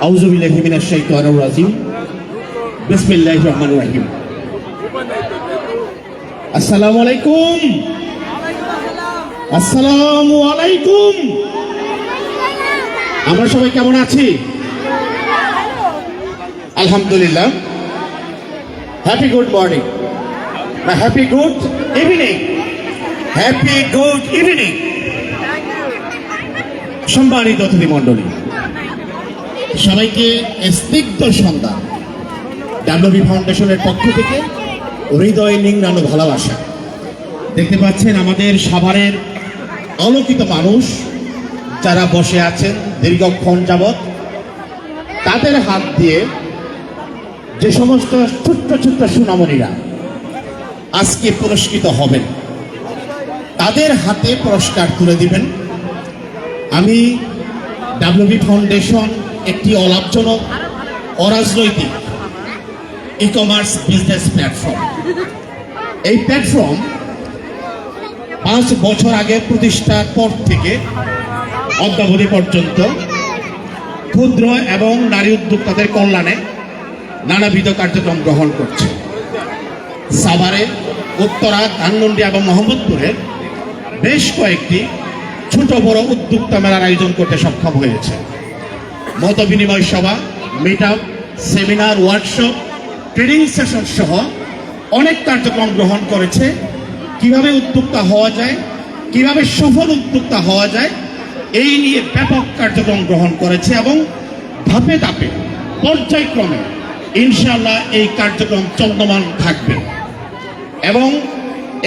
আউযু বিল্লাহি মিনাশ শাইতানির রাজিম। বিসমিল্লাহির রহমানির রহিম। আসসালামু আলাইকুম। আসসালামু আলাইকুম। আমরা সবাই কেমন আছি? আলহামদুলিল্লাহ। Happy good morning, happy good evening, happy good evening. সম্মানিত অতিথি মণ্ডলী, সবাইকে স্নিগ্ধ সন্ধ্যা ডাব্লিউবি ফাউন্ডেশনের পক্ষ থেকে হৃদয় নিংড়ানো ভালোবাসা। দেখতে পাচ্ছেন আমাদের সাভারের আলোকিত মানুষ যারা বসে আছেন দীর্ঘক্ষণ যাবৎ, তাদের হাত দিয়ে যে সমস্ত ছোট্ট ছোট্ট সুনামণীরা আজকে পুরস্কৃত হবেন, তাদের হাতে পুরস্কার তুলে দিবেন। আমি ডাব্লিউবি ফাউন্ডেশন একটি অলাভজনক অরাজনৈতিক ই কমার্স বিজনেস প্ল্যাটফর্ম। এই প্ল্যাটফর্ম 5 বছর আগে প্রতিষ্ঠার পর থেকে অদ্যাবধি পর্যন্ত ক্ষুদ্র এবং নারী উদ্যোক্তাদের কল্যাণে নানাবিধ কার্যক্রম গ্রহণ করছে। সাভারে, উত্তরা, ধানমন্ডি এবং মোহাম্মদপুরে বেশ কয়েকটি ছোট বড় উদ্যোক্তা মেলার আয়োজন করতে সক্ষম হয়েছে। মত বিনিময় সভা, meet up, seminar, workshop, training session সহ অনেক কার্যক্রম গ্রহণ করেছে। কিভাবে উদ্যোক্তা হওয়া যায়, কিভাবে সফল উদ্যোক্তা হওয়া যায়, এই নিয়ে ব্যাপক কার্যক্রম গ্রহণ করেছে এবং ধাপে ধাপে পর্যায়ক্রমে ইনশাআল্লাহ এই কার্যক্রম চলমান থাকবে। এবং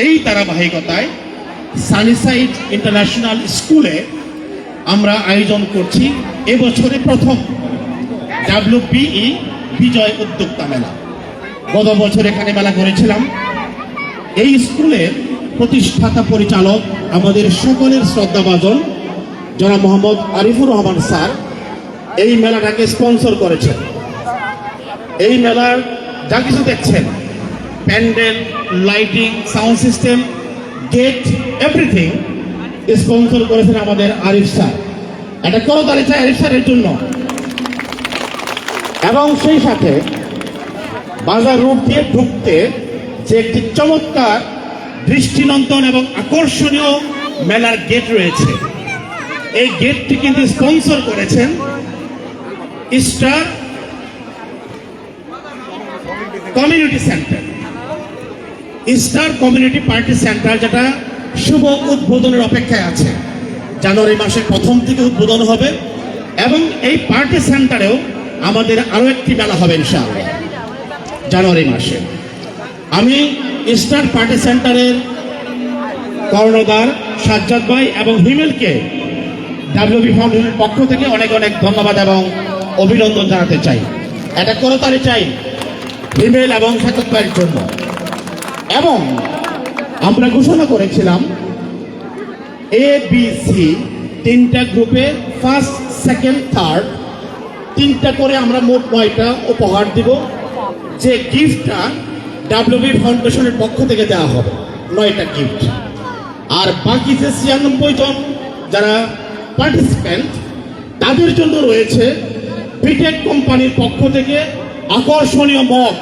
এই ধারাবাহিকতায় সানিসাইড ইন্টারন্যাশনাল স্কুলে আমরা আয়োজন করছি এবছরে প্রথম ডাব্লিউবিই বিজয় উদ্যোক্তা মেলা। গত বছর এখানে মেলা করেছিলাম। এই স্কুলের প্রতিষ্ঠাতা পরিচালক আমাদের সকলের শ্রদ্ধাভাজন জনাব মোহাম্মদ আরিফুর রহমান স্যার এই মেলাটাকে স্পন্সর করেছেন। এই মেলার যা কিছু দেখছেন, pandal, lighting, sound system, gate, everything sponsor করেছেন আমাদের আরিফ স্যার। এটা করতালি চাই আরিফ স্যারের জন্য। এবং সেই সাথে বাজার রোড দিয়ে ঢুকতে যে একটি চমৎকার দৃষ্টিনন্দন এবং আকর্ষণীয় মেলার গেট রয়েছে, এই গেটটি কিন্তু স্পন্সর করেছেন star community centre, star community party centre, যেটা শুভ উদ্বোধনের অপেক্ষায় আছে। জানুয়ারি মাসের প্রথম থেকে উদ্বোধন হবে এবং এই পার্টি সেন্টারেও আমাদের আরো একটি মেলা হবে ইনশাআল্লাহ জানুয়ারি মাসে। আমি স্টার পার্টি সেন্টারের কর্ণধার সাজ্জাদ ভাই এবং হিমেলকে ডাব্লিউবি ফাউন্ডেশনের পক্ষ থেকে অনেক অনেক ধন্যবাদ এবং অভিনন্দন জানাতে চাই। এটা করতালি চাই হিমেল এবং সাজ্জাদ ভাইয়ের জন্য। এবং আমরা ঘোষণা করেছিলাম ABC 3টা গ্রুপে ফার্স্ট, সেকেন্ড, থার্ড 3টা করে আমরা মোট 9টা উপহার দিব, যে গিফটটা ডাব্লিউবি ফাউন্ডেশনের পক্ষ থেকে দেওয়া হবে 9টা গিফট। আর বাকি যে 96 জন যারা পার্টিসিপেন্ট, তাদের জন্য রয়েছে বিটেক কোম্পানির পক্ষ থেকে আকর্ষণীয় মগ।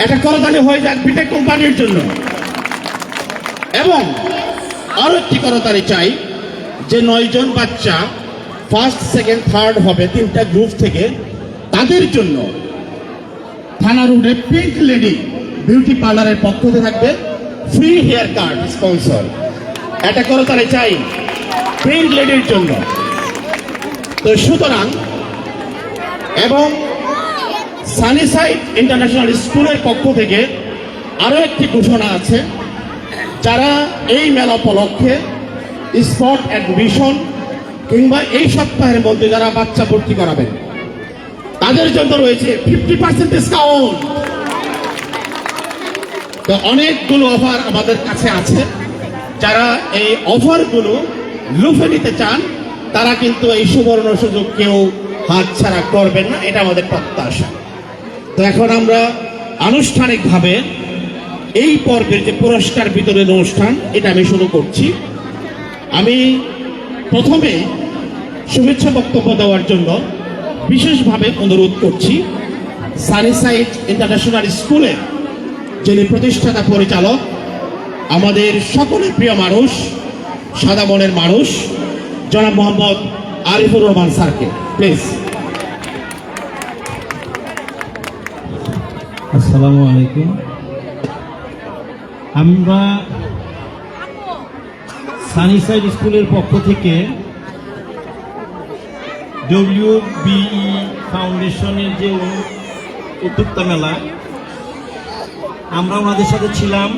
এটা করতালি হয়ে যাক বিটেক কোম্পানির জন্য। এবং আরো একটি করতালি চাই যে 9 জন বাচ্চা ফার্স্ট, সেকেন্ড, থার্ড হবে 3টা গ্রুপ থেকে, তাদের জন্য থানা রোডে পিঙ্ক লেডি বিউটি পার্লারের পক্ষ থেকে থাকবে ফ্রি হেয়ার কাট স্পন্সর। এটা করতালি চাই পিঙ্ক লেডির জন্য। তো সুতরাং, এবং সানিসাইড ইন্টারন্যাশনাল স্কুলের পক্ষ থেকে আরো একটি ঘোষণা আছে, যারা এই মেলা উপলক্ষে স্পট অ্যাডমিশন কিংবা এই সপ্তাহের মধ্যে যারা বাচ্চা ভর্তি করাবেন, তাদের জন্য রয়েছে 50% ডিসকাউন্ট। তো অনেকগুলো অফার আমাদের কাছে আছে। যারা এই অফারগুলো লুফে নিতে চান, তারা কিন্তু এই সুবর্ণ সুযোগ কেউ হাতছাড়া করবেন না, এটা আমাদের প্রত্যাশা। তো এখন আমরা আনুষ্ঠানিকভাবে এই পর্বের যে পুরস্কার বিতরণ অনুষ্ঠান, এটা আমি শুরু করছি। আমি প্রথমে শুভেচ্ছা বক্তব্য দেওয়ার জন্য বিশেষভাবে অনুরোধ করছি সানিসাইড ইন্টারন্যাশনাল স্কুলের যিনি প্রতিষ্ঠাতা পরিচালক, আমাদের সকলের প্রিয় মানুষ, সাদা মনের মানুষ, জনাব মোহাম্মদ আরিফুর রহমান স্যারকে প্লিজ। আসসালামু আলাইকুম। আমরা সানিসাইড স্কুলের পক্ষ থেকে WBE ফাউন্ডেশনের যে উদ্যোক্তা মেলা, আমরা ওনাদের সাথে ছিলাম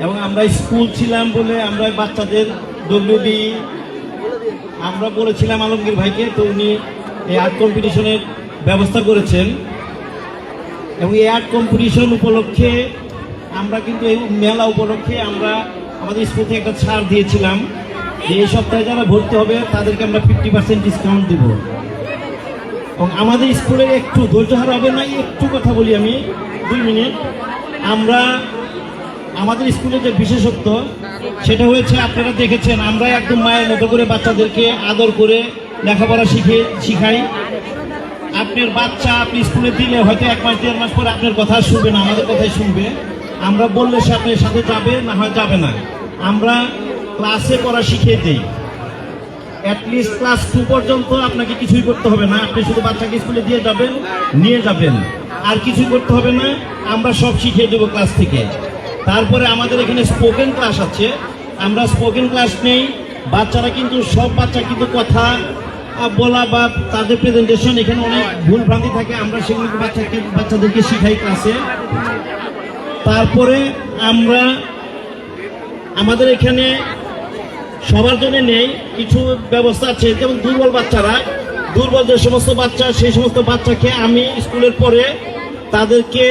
এবং আমরা স্কুল ছিলাম বলে আমরা বাচ্চাদের WBE আমরা বলেছিলাম আলমগীর ভাইকে, তো উনি এই আর্ট কম্পিটিশনের ব্যবস্থা করেছেন এবং এই আর্ট কম্পিটিশন উপলক্ষে আমরা কিন্তু এই মেলা উপলক্ষে আমরা আমাদের স্কুল থেকে একটা ছাড় দিয়েছিলাম যে এই সপ্তাহে যারা ভর্তি হবে তাদেরকে আমরা 50% ডিসকাউন্ট দিব। এবং আমাদের স্কুলের একটু ধৈর্য হারা হবে না, একটু কথা বলি আমি 2 মিনিট। আমরা আমাদের স্কুলের যে বিশেষত্ব সেটা হয়েছে, আপনারা দেখেছেন আমরা একদম মায়ের মতো করে বাচ্চাদেরকে আদর করে লেখাপড়া শিখাই। আপনার বাচ্চা আপনি স্কুলে দিলে হয়তো 1 মাস 1.5 মাস পরে আপনার কথা শুনবে না, আমাদের কথাই শুনবে। আমরা বললে সে আপনার সাথে যাবে, না হয় যাবে না। আমরা ক্লাসে পড়া শিখিয়ে দিই, অ্যাটলিস্ট ক্লাস 2 পর্যন্ত আপনাকে কিছুই করতে হবে না। আপনি শুধু বাচ্চাকে স্কুলে দিয়ে যাবেন, নিয়ে যাবেন, আর কিছুই করতে হবে না। আমরা সব শিখিয়ে দেবো ক্লাস থেকে। তারপরে আমাদের এখানে স্পোকেন ক্লাস আছে, আমরা স্পোকেন ক্লাস নেই। বাচ্চারা কিন্তু সব বাচ্চা কিন্তু কথা বলা বা তাদের প্রেজেন্টেশন এখানে অনেক ভুল ভ্রান্তি থাকে, আমরা সেগুলোকে বাচ্চাদেরকে শিখাই ক্লাসে। তারপরে আমরা আমাদের এখানে সবার জন্য নেই, কিছু ব্যবস্থা আছে। যেমন দুর্বল যে সমস্ত বাচ্চা, সেই সমস্ত বাচ্চাকে আমি স্কুলের পরে তাদেরকে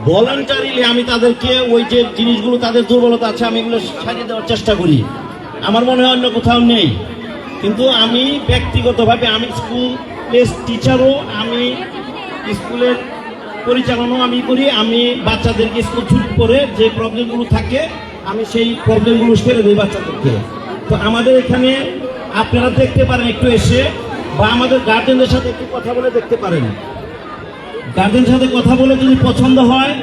ভলান্টারিলি আমি তাদেরকে ওই যে জিনিসগুলো তাদের দুর্বলতা আছে আমি এগুলো সারিয়ে দেওয়ার চেষ্টা করি। আমার মনে হয় অন্য কোথাও নেই, কিন্তু আমি ব্যক্তিগতভাবে আমি স্কুল টিচারও, আমি স্কুলের পরিচালনাও আমি করি। আমি বাচ্চাদেরকে স্কুল ছুটি করে যে প্রবলেমগুলো থাকে আমি সেই প্রবলেমগুলো সেরে দিই বাচ্চাদেরকে। তো আমাদের এখানে আপনারা দেখতে পারেন একটু এসে, বা আমাদের গার্জেনদের সাথে একটু কথা বলে দেখতে পারেন। গার্জেনের সাথে কথা বলে যদি পছন্দ হয়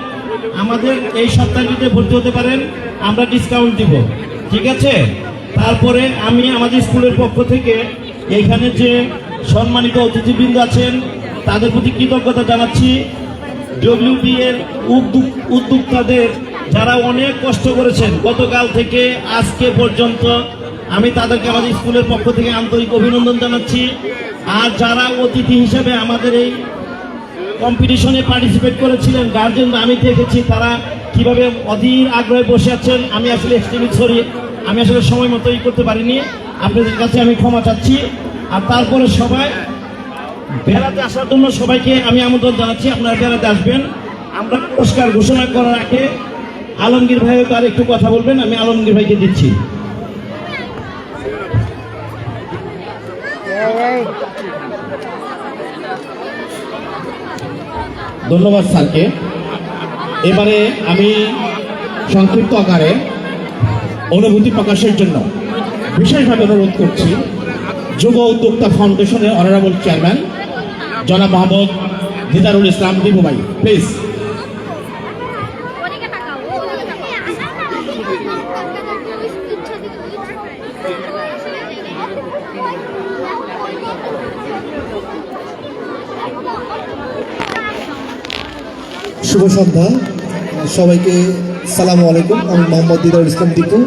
আমাদের এই সপ্তাহের ভিতরে ভর্তি হতে পারেন, আমরা ডিসকাউন্ট দিব, ঠিক আছে? তারপরে আমি আমাদের স্কুলের পক্ষ থেকে এইখানে যে সম্মানিত অতিথিবৃন্দ আছেন তাদের প্রতি কৃতজ্ঞতা জানাচ্ছি। WB এর উদ্যোক্তাদের যারা অনেক কষ্ট করেছেন গতকাল থেকে আজকে পর্যন্ত, আমি তাদেরকে আমাদের স্কুলের পক্ষ থেকে আন্তরিক অভিনন্দন জানাচ্ছি। আর যারা অতিথি হিসেবে আমাদের এই কম্পিটিশনে পার্টিসিপেট করেছিলেন গার্জেনরা, আমি দেখেছি তারা কিভাবে অধীর আগ্রহে বসে আছেন। আমি আসলে এক্সট্রিমলি সরি, আমি আসলে সময় মতো করতে পারিনি, আপনাদের কাছে আমি ক্ষমা চাচ্ছি। আর তারপরে সবাই বেড়াতে আসার জন্য সবাইকে আমি আমন্ত্রণ জানাচ্ছি, আপনারা বেড়াতে আসবেন। আমরা পুরস্কার ঘোষণা করার আগে আলমগীর ভাইও তার একটু কথা বলবেন, আমি আলমগীর ভাইকে দিচ্ছি। ধন্যবাদ স্যারকে। এবারে আমি সংক্ষিপ্ত আকারে অনুভূতি প্রকাশের জন্য বিশেষভাবে অনুরোধ করছি যুব উদ্যোক্তা ফাউন্ডেশনের অনারেবল চেয়ারম্যান জনাব মোহাম্মদ দিদারুল ইসলাম দিবু ভাই, প্লিজ। শুভ সন্ধ্যা সবাইকে, সালামু আলাইকুম। আমি মোহাম্মদ দিদারুল ইসলাম দীপু।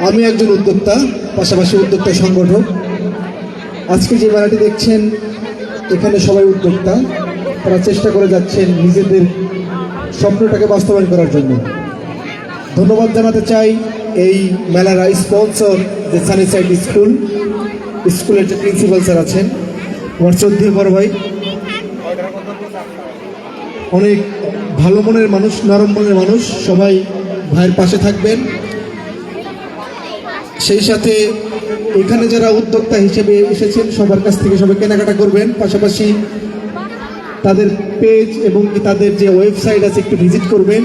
আমি একজন উদ্যোক্তা, পাশাপাশি উদ্যোক্তা সংগঠক। আজকে যে মেলাটি দেখছেন এখানে সবাই উদ্যোক্তা, তারা চেষ্টা করে যাচ্ছেন নিজেদের স্বপ্নটাকে বাস্তবায়ন করার জন্য। ধন্যবাদ জানাতে চাই এই মেলার স্পন্সর যে সানিসাইড স্কুলের যে প্রিন্সিপাল স্যার আছেন, আমার শ্রদ্ধেয় বড় ভাই, অনেক ভালো মনের মানুষ, নরম মনের মানুষ, সবাই ভাইয়ের পাশে থাকবেন। সেই সাথে এখানে যারা উদ্যোক্তা হিসেবে এসেছেন সবার কাছ থেকে সবাই কেনাকাটা করবেন, পাশাপাশি তাদের পেজ এবং তাদের যে ওয়েবসাইট আছে একটু ভিজিট করবেন।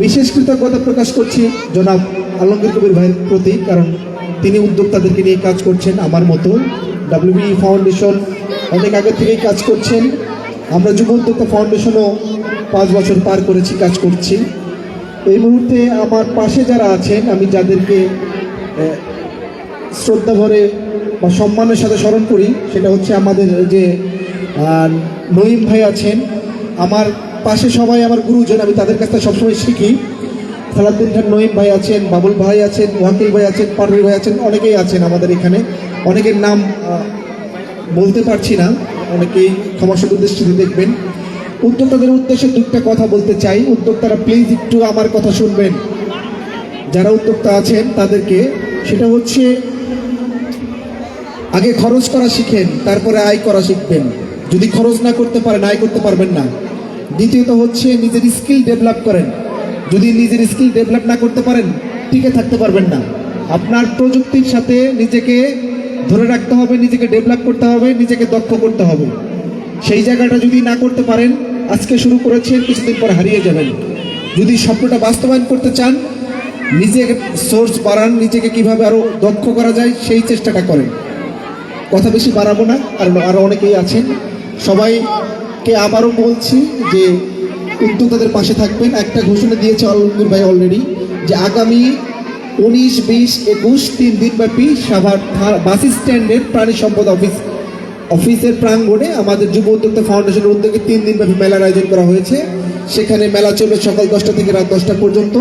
বিশেষ কৃতজ্ঞতা প্রকাশ করছি জনাব আলমগীর কবির ভাইয়ের প্রতি, কারণ তিনি উদ্যোক্তাদেরকে নিয়ে কাজ করছেন আমার মতো। ডাব্লিউবি ফাউন্ডেশন অনেক আগে থেকেই কাজ করছেন। আমরা যুব উদ্যোক্তা ফাউন্ডেশনও 5 বছর পার করেছি, কাজ করছি। এই মুহূর্তে আমার পাশে যারা আছেন, আমি যাদেরকে শ্রদ্ধা ভরে বা সম্মানের সাথে স্মরণ করি, সেটা হচ্ছে আমাদের যে নঈম ভাই আছেন। আমার পাশে সবাই আমার গুরুজন, আমি তাদের কাছ থেকে সবসময় শিখি। সালাউদ্দিন খান নঈম ভাই আছেন, বাবুল ভাই আছেন, ওয়াকিল ভাই আছেন, পারভেজ ভাই আছেন, অনেকেই আছেন আমাদের এখানে। অনেকের নাম বলতে পারছি না, অনেকেই ক্ষমাসুন্দর দৃষ্টিতে দেখবেন। উদ্যোক্তাদের উদ্দেশ্যে দুটো কথা বলতে চাই। উদ্যোক্তারা প্লিজ একটু আমার কথা শুনবেন, যারা উদ্যোক্তা আছেন তাদেরকে। সেটা হচ্ছে আগে খরচ করা শিখেন, তারপরে আয় করা শিখবেন। যদি খরচ না করতে পারেন, আয় করতে পারবেন না। দ্বিতীয়ত হচ্ছে নিজের স্কিল ডেভেলপ করেন। যদি নিজের স্কিল ডেভেলপ না করতে পারেন, টিকে থাকতে পারবেন না। আপনার প্রযুক্তির সাথে নিজেকে ধরে রাখতে হবে, নিজেকে ডেভেলপ করতে হবে, নিজেকে দক্ষ করতে হবে। সেই জায়গাটা যদি না করতে পারেন, আজকে শুরু করেছেন, কিছুদিন পর হারিয়ে যাবেন। যদি স্বপ্নটা বাস্তবায়ন করতে চান, নিজের সোর্স বাড়ান, নিজেকে কিভাবে আরও দক্ষ করা যায় সেই চেষ্টাটা করেন। কথা বেশি বাড়াবো না, কারণ আরও অনেকেই আছেন। সবাইকে আবারও বলছি যে উদ্যোক্তাদের পাশে থাকবেন। একটা ঘোষণা দিয়েছে আলমগীর ভাই অলরেডি, যে আগামী 19, 20, 21 3 দিনব্যাপী সাভার বাস স্ট্যান্ডের প্রাণী সম্পদ অফিসের প্রাঙ্গণে আমাদের যুব উদ্যোক্তা ফাউন্ডেশনের উদ্যোগে 3 দিনব্যাপী মেলার আয়োজন করা হয়েছে। সেখানে মেলা চলবে সকাল 10টা থেকে রাত 10টা পর্যন্ত।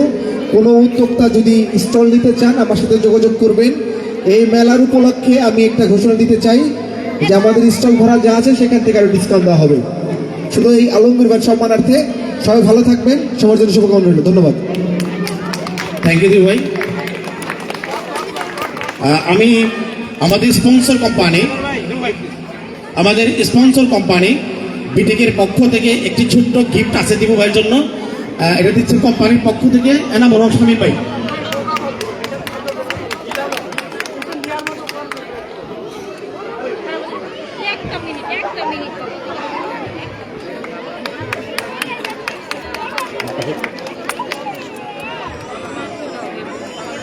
কোনো উদ্যোক্তা যদি স্টল নিতে চান, আমার সাথে যোগাযোগ করবেন। এই মেলার উপলক্ষে আমি একটা ঘোষণা দিতে চাই যে আমাদের স্টল ভাড়া যা আছে সেখান থেকে আরও ডিসকাউন্ট দেওয়া হবে। শুধু এই আলমগীর ভাইয়ের সম্মানার্থে। সবাই ভালো থাকবেন, সবার জন্য শুভকামনা রইল। ধন্যবাদ। থ্যাংক ইউ ভাই। আমি আমাদের স্পন্সর কোম্পানি বিটেকের পক্ষ থেকে একটি ছোট্ট গিফট আছে দিব ভাইয়ের জন্য। এটা দিচ্ছে কোম্পানির পক্ষ থেকে এনামুল হক শামীম ভাই।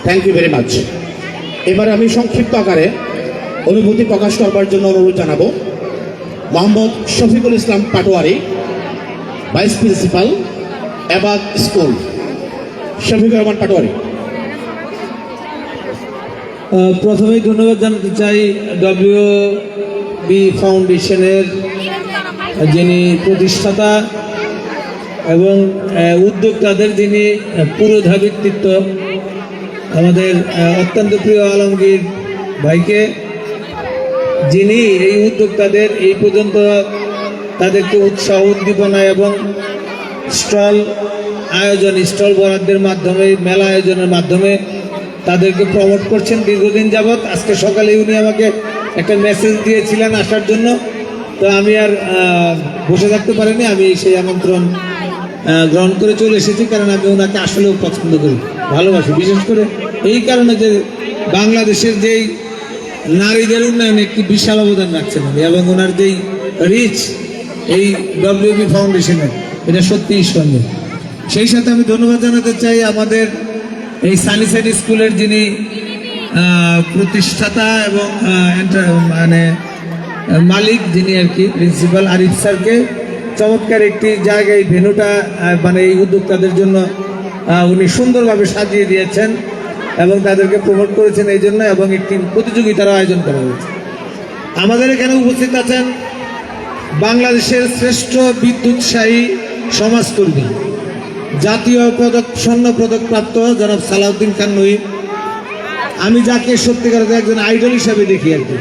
Thank you very much. এবারে আমি সংক্ষিপ্ত আকারে অনুভূতি প্রকাশ করবার জন্য অনুরোধ জানাবো মোহাম্মদ শফিকুল ইসলাম পাটোয়ারি, ভাইস প্রিন্সিপাল, এবাগ স্কুল। শফিকুর রহমান পাটোয়ারি। প্রথমেই ধন্যবাদ জানাতে চাই ডব্লিউবি ফাউন্ডেশনের যিনি প্রতিষ্ঠাতা এবং উদ্যোক্তাদের যিনি পুরোধা ব্যক্তিত্ব, আমাদের অত্যন্ত প্রিয় আলমগীর ভাইকে, যিনি এই উদ্যোক্তাদের এই পর্যন্ত তাদেরকে উৎসাহ উদ্দীপনা এবং স্টল বরাদ্দের মাধ্যমে, মেলা আয়োজনের মাধ্যমে তাদেরকে প্রমোট করছেন দীর্ঘদিন যাবৎ। আজকে সকালে উনি আমাকে একটা মেসেজ দিয়েছিলেন আসার জন্য, তো আমি আর বসে থাকতে পারিনি। আমি সেই আমন্ত্রণ গ্রহণ করে চলে এসেছি, কারণ আমি ওনাকে আসলেও পছন্দ করি, ভালোবাসি। বিশেষ করে এই কারণে যে বাংলাদেশের যেই নারীদের উন্নয়নে একটি বিশাল অবদান রাখছেন উনি, এবং ওনার যেই রিচ এই ডব্লিউবি ফাউন্ডেশনের, এটা সত্যি ঈশ্বরীয়। সেই সাথে আমি ধন্যবাদ জানাতে চাই আমাদের এই সানিসাইড স্কুলের যিনি প্রতিষ্ঠাতা এবং মালিক, যিনি আর কি প্রিন্সিপাল, আরিফ স্যারকে। চমৎকার একটি জায়গায় ভেন্যুটা এই উদ্যোক্তাদের জন্য উনি সুন্দরভাবে সাজিয়ে দিয়েছেন এবং তাদেরকে প্রমোট করেছেন এই জন্য, এবং একটি প্রতিযোগিতারও আয়োজন করা হয়েছে। আমাদের এখানে উপস্থিত আছেন বাংলাদেশের শ্রেষ্ঠ বিদ্যুৎসাহী সমাজকর্মী, জাতীয় স্বর্ণ পদক প্রাপ্ত জনাব সালাউদ্দিন খান নঈম। আমি যাকে সত্যিকার একজন আইডল হিসাবে দেখি আর কি।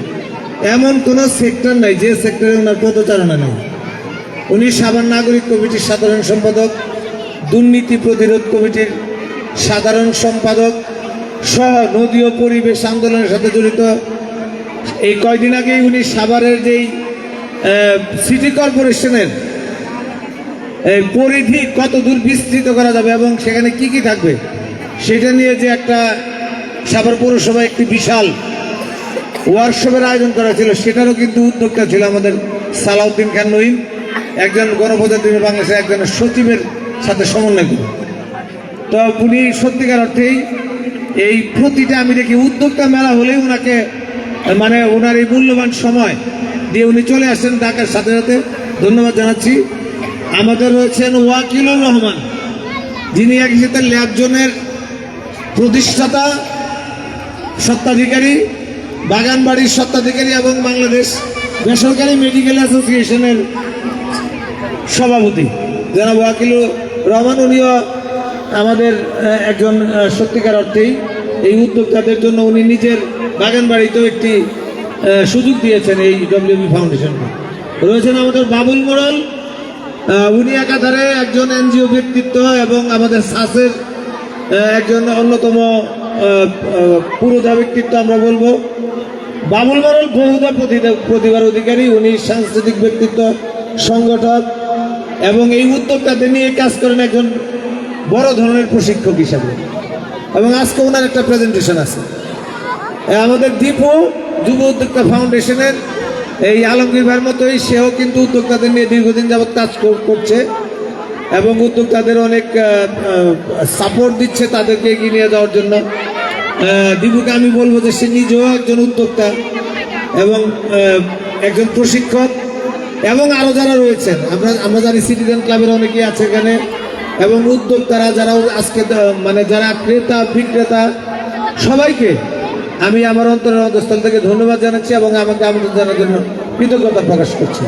এমন কোনো সেক্টর নাই যে সেক্টরে ওনার পদচারণা নেই। উনি সাভার নাগরিক কমিটির সাধারণ সম্পাদক, দুর্নীতি প্রতিরোধ কমিটির সাধারণ সম্পাদক সহ নদী ও পরিবেশ আন্দোলনের সাথে জড়িত। এই কয়দিন আগেই উনি সাভারের যেই সিটি কর্পোরেশনের পরিধি কত দূর বিস্তৃত করা যাবে এবং সেখানে কি কি থাকবে সেটা নিয়ে যে একটা সাভার পৌরসভা একটি বিশাল ওয়ার্কশপের আয়োজন করা ছিল, সেটারও কিন্তু উদ্যোক্তা ছিল আমাদের সালাউদ্দিন খান নঈম, একজন গণপ্রজাতন্ত্রী বাংলাদেশের একজন সচিবের সাথে সমন্বয় করে। তো উনি সত্যিকার অর্থেই এই প্রতিটা আমি দেখি উদ্যোক্তা মেলা হলেই ওনাকে মানে ওনার এই মূল্যবান সময় দিয়ে উনি চলে আসছেন ঢাকার সাথে সাথে। ধন্যবাদ জানাচ্ছি। আমাদের রয়েছেন ওয়াকিলুর রহমান, যিনি একসাথে ল্যাব জোনের প্রতিষ্ঠাতা, স্বত্বাধিকারী, বাগানবাড়ির স্বত্বাধিকারী এবং বাংলাদেশ বেসরকারি মেডিকেল অ্যাসোসিয়েশনের সভাপতি যারা ওয়াকিলুর রহমান। উনিও আমাদের একজন সত্যিকার অর্থেই এই উদ্যোক্তাদের জন্য উনি নিজের বাগানবাড়িতেও একটি সুযোগ দিয়েছেন এই ডব্লিউবি ফাউন্ডেশনকে। রয়েছেন আমাদের বাবুল মোড়ল, উনি একাধারে একজন এনজিও ব্যক্তিত্ব এবং আমাদের সাসের একজন অন্যতম পুরোধা ব্যক্তিত্ব আমরা বলবো। বাবুল মোড়ল বহুধা প্রতিভার অধিকারী, উনি সাংস্কৃতিক ব্যক্তিত্ব, সংগঠক এবং এই উদ্যোক্তাদের নিয়ে কাজ করেন একজন বড় ধরনের প্রশিক্ষক হিসাবে। এবং আজকে ওনার একটা প্রেজেন্টেশন আছে। আমাদের দীপু যুব উদ্যোক্তা ফাউন্ডেশনের এই আলমগীর ভাইয়ের মতোই সেও কিন্তু উদ্যোক্তাদের নিয়ে দীর্ঘদিন যাবৎ কাজ করছে এবং উদ্যোক্তাদের অনেক সাপোর্ট দিচ্ছে তাদেরকে এগিয়ে নিয়ে যাওয়ার জন্য। দীপুকে আমি বলবো যে সে নিজেও একজন উদ্যোক্তা এবং একজন প্রশিক্ষক এবং আরও যারা রয়েছেন আমরা জানি সিটিজেন ক্লাবের অনেকেই আছে এখানে এবং উদ্যোক্তারা যারা আজকে মানে যারা ক্রেতা বিক্রেতা সবাইকে আমি আমার অন্তরের অন্তঃস্থল থেকে ধন্যবাদ জানাচ্ছি এবং আমাকে আমন্ত্রণ জানার জন্য কৃতজ্ঞতা প্রকাশ করছি।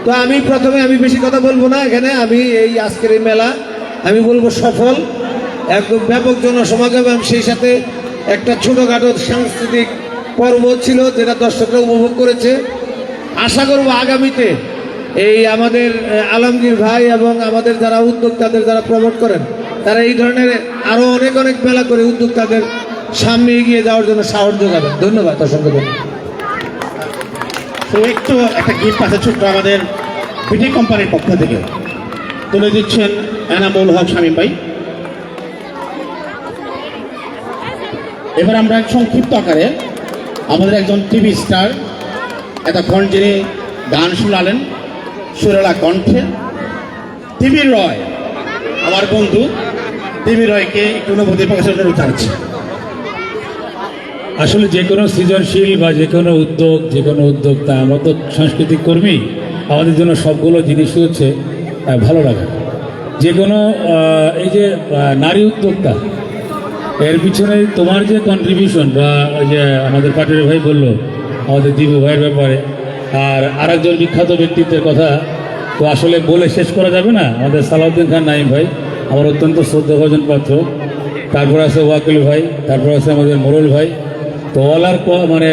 তো আমি প্রথমে বেশি কথা বলবো না এখানে। আমি এই আজকের এই মেলা আমি বলবো সফল, একদম ব্যাপক জনসমাগম এবং সেই সাথে একটা ছোটোখাটো সাংস্কৃতিক পর্ব ছিল যেটা দর্শকরা উপভোগ করেছে। আশা করব আগামীতে এই আমাদের আলমগীর ভাই এবং আমাদের যারা উদ্যোক্তাদের যারা প্রমোট করেন তারা এই ধরনের আরও অনেক অনেক মেলা করে উদ্যোক্তাদের সামনে এগিয়ে যাওয়ার জন্য সাহস যোগাবেন। ধন্যবাদ, অসংখ্য ধন্যবাদ। তো একটু একটা গিফট আছে ছোট্ট আমাদের বিটি কোম্পানির পক্ষ থেকে তুলে দিচ্ছেন এনামুল হক শামীম ভাই। এবার আমরা এক সংক্ষিপ্ত আকারে আমাদের একজন টিভি স্টার এতক্ষণ যিনি গান শোনালেন সুরেলা কণ্ঠে, টিভি রয়, আমার বন্ধু টিভি রয়কে একটু অনুভূতি প্রকাশের অনুরোধ জানাচ্ছি। আসলে যে কোনো সৃজনশীল বা যে কোনো উদ্যোগ, যে কোনো উদ্যোক্তা, আমরা তো সাংস্কৃতিক কর্মী, আমাদের জন্য সবগুলো জিনিসই হচ্ছে ভালো লাগা। যে কোনো এই যে নারী উদ্যোক্তা, এর পিছনে তোমার যে কন্ট্রিবিউশন বা যে আমাদের পাটের ভাই বললো আমাদের দীপু ভাইয়ের ব্যাপারে, আর আরেকজন বিখ্যাত ব্যক্তিত্বের কথা তো আসলে বলে শেষ করা যাবে না। আমাদের সালাউদ্দিন খান নাইম ভাই আমার অত্যন্ত শ্রদ্ধাভাজন পাত্র, তারপর আছে ওয়াকিল ভাই, তারপর আছে আমাদের মোরল ভাই। তো অল আর মানে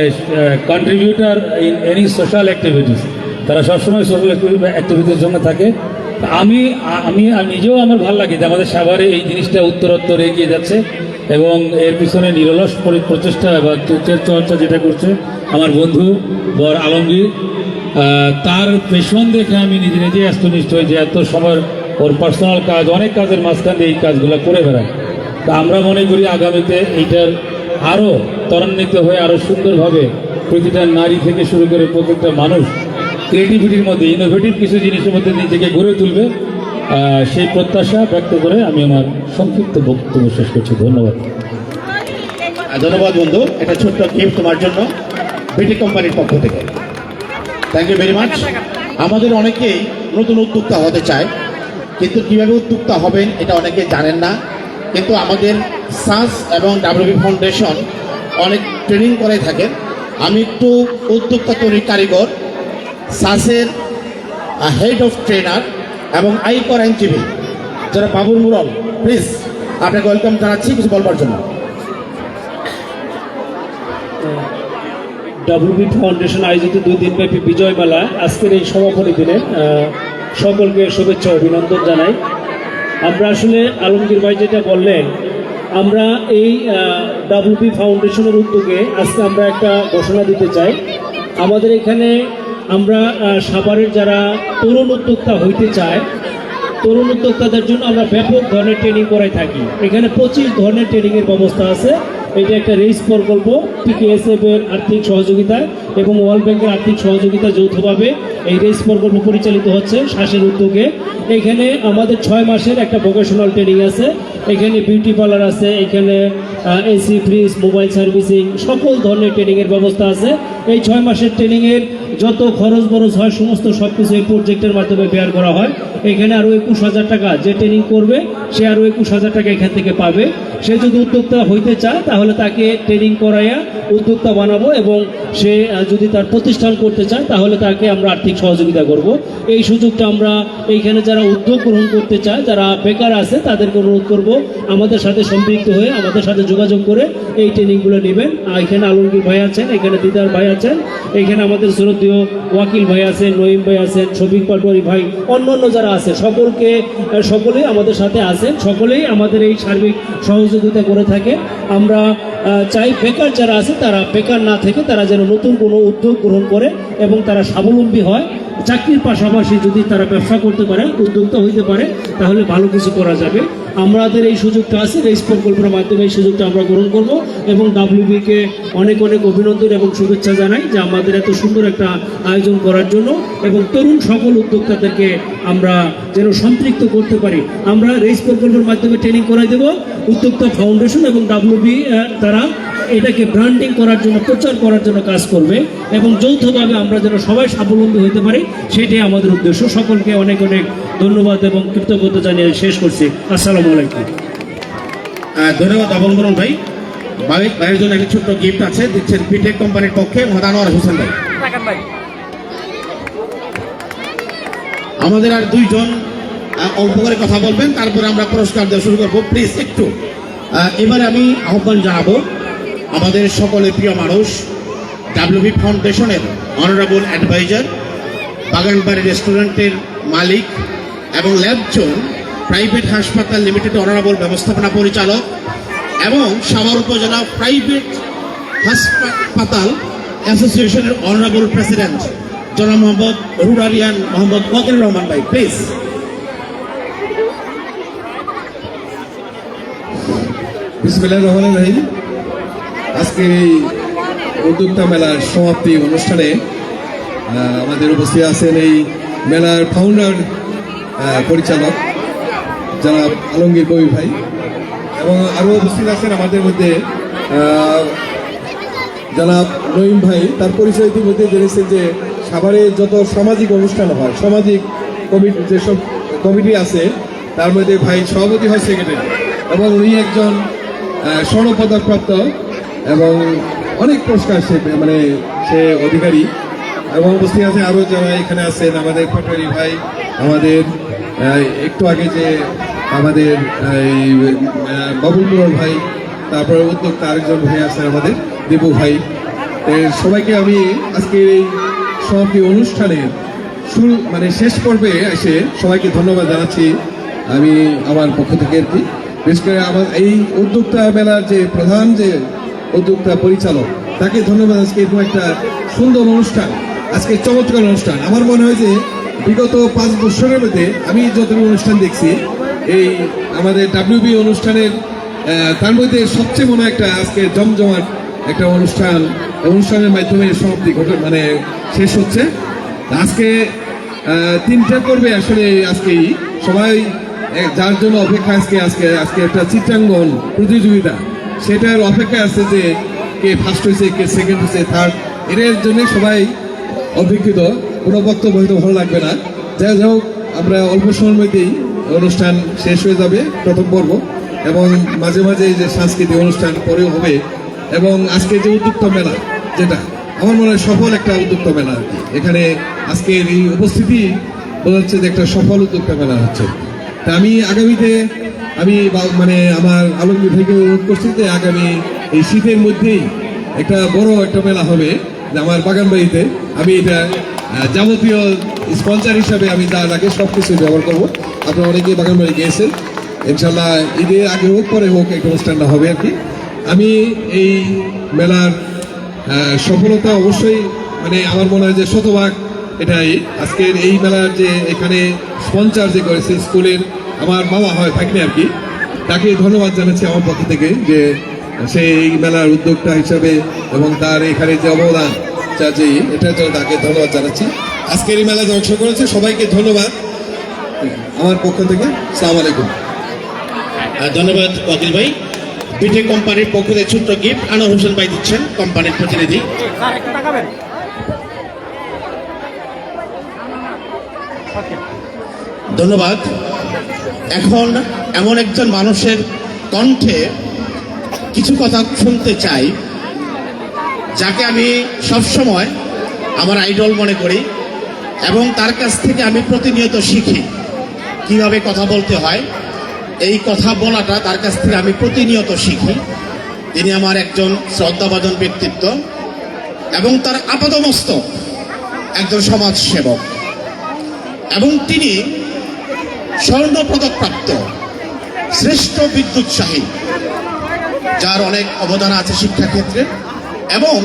contributor in any social activities, তারা সবসময় সোশ্যাল অ্যাক্টিভিটির জন্য থাকে। আমি আমি নিজেও আমার ভালো লাগে যে আমাদের সাভারে এই জিনিসটা উত্তরোত্তর এগিয়ে যাচ্ছে এবং এর পিছনে নিরলস প্রচেষ্টা বা চর্চা যেটা করছে আমার বন্ধু বর আলমগীর, তার পেছন দেখে আমি নিজে নিজেই আত্মনিষ্ঠ হই যে এত সময় ওর পার্সোনাল কাজ, অনেক কাজের মাঝখান দিয়ে এই কাজগুলো করে বেড়ায়। তা আমরা মনে করি আগামীতে এইটার আরও ত্বরান্বিত হয়ে আরও সুন্দরভাবে প্রতিটা নারী থেকে শুরু করে প্রত্যেকটা মানুষ ক্রিয়েটিভিটির মধ্যে ইনোভেটিভ কিছু জিনিসের মধ্যে নিজেকে গড়ে তুলবে, সেই প্রত্যাশা ব্যক্ত করে আমি আমার সংক্ষিপ্ত বক্তব্য শেষ করছি। ধন্যবাদ। ধন্যবাদ বন্ধু, এটা ছোট্ট গিফট তোমার জন্য বিটি কোম্পানির পক্ষ থেকে। Thank you very much. আমাদের অনেকেই নতুন উদ্যোক্তা হতে চায়, কিন্তু কীভাবে উদ্যোক্তা হবেন এটা অনেকে জানেন না। কিন্তু আমাদের সাস এবং ডাব্লিউবি ফাউন্ডেশন অনেক ট্রেনিং করে থাকেন। আমি একটু উদ্যোক্তা তৈরির কারিগর, সাসের হেড অফ ট্রেনার এবং আইকর এনজিবি যারা বাবুল মুরল, প্লিজ আপনাকে ওয়েলকাম জানাচ্ছি কিছু বলবার জন্য। ডাব্লিউবি ফাউন্ডেশন আয়োজিত 2 দিনব্যাপী বিজয় মেলা আজকের এই সমাপনী দিনে সকলকে শুভেচ্ছা অভিনন্দন জানাই। আমরা আসলে আলমগীর ভাই যেটা বললেন, আমরা এই ডাব্লিউবি ফাউন্ডেশনের উদ্যোগে আজকে আমরা একটা ঘোষণা দিতে চাই। আমাদের এখানে আমরা সাভারের যারা তরুণ উদ্যোক্তা হইতে চায়, তরুণ উদ্যোক্তাদের জন্য আমরা ব্যাপক ধরনের ট্রেনিং করাই থাকি। এখানে 25 ধরনের ট্রেনিংয়ের ব্যবস্থা আছে। এটা একটা রেস প্রকল্প, PKSF এর আর্থিক সহযোগিতায় এবং ওয়ার্ল্ড ব্যাংকের আর্থিক সহযোগিতা যৌথভাবে এই রেস প্রকল্প পরিচালিত হচ্ছে শ্বাসের উদ্যোগে। এখানে আমাদের 6 মাসের একটা ভোকেশনাল ট্রেনিং আছে, এখানে বিউটি পার্লার আছে, এখানে এসি, ফ্রিজ, মোবাইল সার্ভিসিং সকল ধরনের ট্রেনিংয়ের ব্যবস্থা আছে। এই 6 মাসের ট্রেনিংয়ের যত খরচ বরচ হয় সমস্ত সব কিছু এই প্রজেক্টের মাধ্যমে বেয়ার করা হয়। এখানে আরও 21,000 টাকা, যে ট্রেনিং করবে সে আরও 21,000 টাকা এখান থেকে পাবে। সে যদি উদ্যোক্তা হইতে চায় তাহলে তাকে ট্রেনিং করাইয়া উদ্যোক্তা বানাবো, এবং সে যদি তার প্রতিষ্ঠান করতে চায় তাহলে তাকে আমরা আর্থিক সহযোগিতা করব। এই সুযোগটা আমরা এইখানে যারা উদ্যোগ গ্রহণ করতে চায়, যারা বেকার আছে তাদেরকে অনুরোধ করব আমাদের সাথে সম্পৃক্ত হয়ে আমাদের সাথে যোগাযোগ করে এই ট্রেনিংগুলো নেবেন। এখানে আলমগীর ভাই আছেন, এখানে দিদার ভাই আছেন, এখানে আমাদের শ্রদ্ধেয় ওয়াকিল ভাই আছেন, নঈম ভাই আছেন, শফিক পাটোয়ারি ভাই, অন্যান্য যারা আছে সকলেই আমাদের সাথে আছেন, সকলেই আমাদের এই সার্বিক সহযোগিতা করে থাকে। আমরা চাই বেকার যারা আছে তারা বেকার না থেকে তারা যেন নতুন কোনো উদ্যোগ গ্রহণ করে এবং তারা স্বাবলম্বী হয়। চাকরির পাশাপাশি যদি তারা ব্যবসা করতে পারে, উদ্যোক্তা হইতে পারে, তাহলে ভালো কিছু করা যাবে। আমাদের এই সুযোগটা আছে, রেস প্রকল্পের মাধ্যমে এই সুযোগটা আমরা গ্রহণ করব এবং WBকে অনেক অনেক অভিনন্দন এবং শুভেচ্ছা জানাই যে আমাদের এত সুন্দর একটা আয়োজন করার জন্য, এবং তরুণ সকল উদ্যোক্তাদেরকে আমরা যেন সম্পৃক্ত করতে পারি। আমরা রেস প্রকল্পের মাধ্যমে ট্রেনিং করাই দেব, উদ্যোক্তা ফাউন্ডেশন এবং WB তারা এটাকে ব্র্যান্ডিং করার জন্য, প্রচার করার জন্য কাজ করবে, এবং যৌথভাবে আমরা যেন সবাই স্বাবলম্বী হতে পারি, সেটাই আমাদের উদ্দেশ্য। সকলকে অনেক অনেক ধন্যবাদ এবং কৃতজ্ঞতা জানিয়ে শেষ করছি। আসসালামু আলাইকুম। ধন্যবাদ অবলম্বন ভাই। ভাইয়ের জন্য একটা ছোট্ট গিফট আছে, দিচ্ছেন পিটেক কোম্পানির পক্ষে আনোয়ার হোসেন ভাই। আমাদের আর 2 জন অল্প করে কথা বলবেন, তারপরে আমরা পুরস্কার দেওয়া শুরু করবো। প্লিজ একটু এবারে আমি আহ্বান জানাবো আমাদের সকলের প্রিয় মানুষ, WB ফাউন্ডেশনের অনারেবল অ্যাডভাইজার, বাগানবাড়ি রেস্টুরেন্টের মালিক এবং ল্যাবজোন প্রাইভেট হাসপাতাল লিমিটেড অনারেবল ব্যবস্থাপনা পরিচালক এবং সাভার উপজেলা প্রাইভেট হাসপাতাল অ্যাসোসিয়েশনের অনারেবল প্রেসিডেন্ট জনাব মোহাম্মদ রুরারিয়ান মোহাম্মদ ওয়াকিল রহমান ভাই, প্লিজ। বিসমিল্লাহির রহমানির রহিম। আজকে এই উদ্যোক্তা মেলার সমাপ্তি অনুষ্ঠানে আমাদের উপস্থিত আছেন এই মেলার ফাউন্ডার পরিচালক জনাব আলমগীর কবির ভাই, এবং আরও উপস্থিত আছেন আমাদের মধ্যে জনাব নঈম ভাই। তার পরিচয় ইতিমধ্যে জেনেছেন যে সাভারে যত সামাজিক অনুষ্ঠান হয়, সামাজিক কমিটি যেসব কমিটি আছে তার মধ্যে ভাই সভাপতি হয়, সেক্রেটারি, এবং উনি একজন স্বর্ণপদকপ্রাপ্ত এবং অনেক পুরস্কার সে অধিকারী। এবং উপস্থিত আছে আরও যারা এখানে আছেন, আমাদের পাটোয়ারি ভাই, আমাদের একটু আগে যে আমাদের এই বাবুলপুর ভাই, তারপরে উদ্যোক্তা আরেকজন ভাই আছেন আমাদের দীপু ভাই। সবাইকে আমি আজকে এই সমাপ্তি অনুষ্ঠানের শেষ পর্বে এসে সবাইকে ধন্যবাদ জানাচ্ছি আমি আমার পক্ষ থেকে আর কি। বিশেষ করে আমার এই উদ্যোক্তা মেলার যে প্রধান যে উদ্যোক্তা পরিচালক, তাকে ধন্যবাদ। আজকে এরকম একটা সুন্দর অনুষ্ঠান, আজকে চমৎকার অনুষ্ঠান। আমার মনে হয় যে বিগত 5 বছরের মধ্যে আমি যতগুলো অনুষ্ঠান দেখছি, এই আমাদের WB অনুষ্ঠানের তার মধ্যে সবচেয়ে মনে একটা আজকে জমজমাট একটা অনুষ্ঠানের মাধ্যমে সমাপ্তি শেষ হচ্ছে। আজকে 3টা পর্বে আসলে আজকেই সবাই যার জন্য অপেক্ষা, আজকে একটা চিত্রাঙ্কন প্রতিযোগিতা, সেটার অপেক্ষা আছে যে কে ফার্স্ট হয়েছে, কে সেকেন্ড হয়েছে, থার্ড, এর জন্য সবাই অভিজ্ঞত। কোনো বক্তব্য হয়তো ভালো লাগবে না, যাই হোক আমরা অল্প সময়ের মধ্যেই অনুষ্ঠান শেষ হয়ে যাবে প্রথম পর্ব, এবং মাঝে মাঝে যে সাংস্কৃতিক অনুষ্ঠান পরেও হবে। এবং আজকে যে উদ্যোক্তা মেলা, যেটা আমার মনে হয় সফল একটা উদ্যোক্তা মেলা আর কি। এখানে আজকের এই উপস্থিতি বোঝা যাচ্ছে যে একটা সফল উদ্যোক্তা মেলা হচ্ছে। তা আমি আগামীতে আমার আলমগীর ভাইকে অনুরোধ করছি যে আগামী এই শীতের মধ্যেই একটা বড় একটা মেলা হবে আমার বাগানবাড়িতে। আমি এটা যাবতীয় স্পন্সর হিসাবে আমি যা লাগে সব কিছু ব্যবহার করবো। আপনারা অনেকে বাগানবাড়ি গিয়েছেন, ইনশাল্লাহ ঈদের আগে হোক পরে হোক একটা অনুষ্ঠানটা হবে আর কি। আমি এই মেলার সফলতা অবশ্যই আমার মনে হয় যে শতভাগ এটাই। আজকের এই মেলার যে এখানে স্পন্সর যে করেছে স্কুলের আমার মামা হয় ভাগ্নে আর কি, তাকে ধন্যবাদ জানাচ্ছি আমার পক্ষ থেকে যে সে এই মেলার উদ্যোক্তা হিসাবে এবং তার এখানে যে অবদান চাচ্ছি এটার জন্য তাকে ধন্যবাদ জানাচ্ছি। আজকের এই মেলাতে অংশ করেছে সবাইকে ধন্যবাদ আমার পক্ষ থেকে। আসসালামু আলাইকুম। ধন্যবাদ ওয়াকিল ভাই। বিটে কোম্পানির পক্ষ থেকে ছোট্ট গিফট আনোয়ার হোসেন ভাই দিচ্ছেন, কোম্পানির প্রতিনিধি। ধন্যবাদ। এখন এমন একজন মানুষের কণ্ঠে কিছু কথা শুনতে চাই, যাকে আমি সবসময় আমার আইডল মনে করি এবং তার কাছ থেকে আমি প্রতিনিয়ত শিখি কিভাবে কথা বলতে হয়। এই কথা বলাটা তার কাছ থেকে আমি প্রতিনিয়ত শিখি। তিনি আমার একজন শ্রদ্ধাভাজন ব্যক্তিত্ব এবং তার আপাদমস্তক একজন সমাজসেবক, এবং তিনি স্বর্ণপদকপ্রাপ্ত শ্রেষ্ঠ বিদ্যুৎসাহী, যার অনেক অবদান আছে শিক্ষাক্ষেত্রে, এবং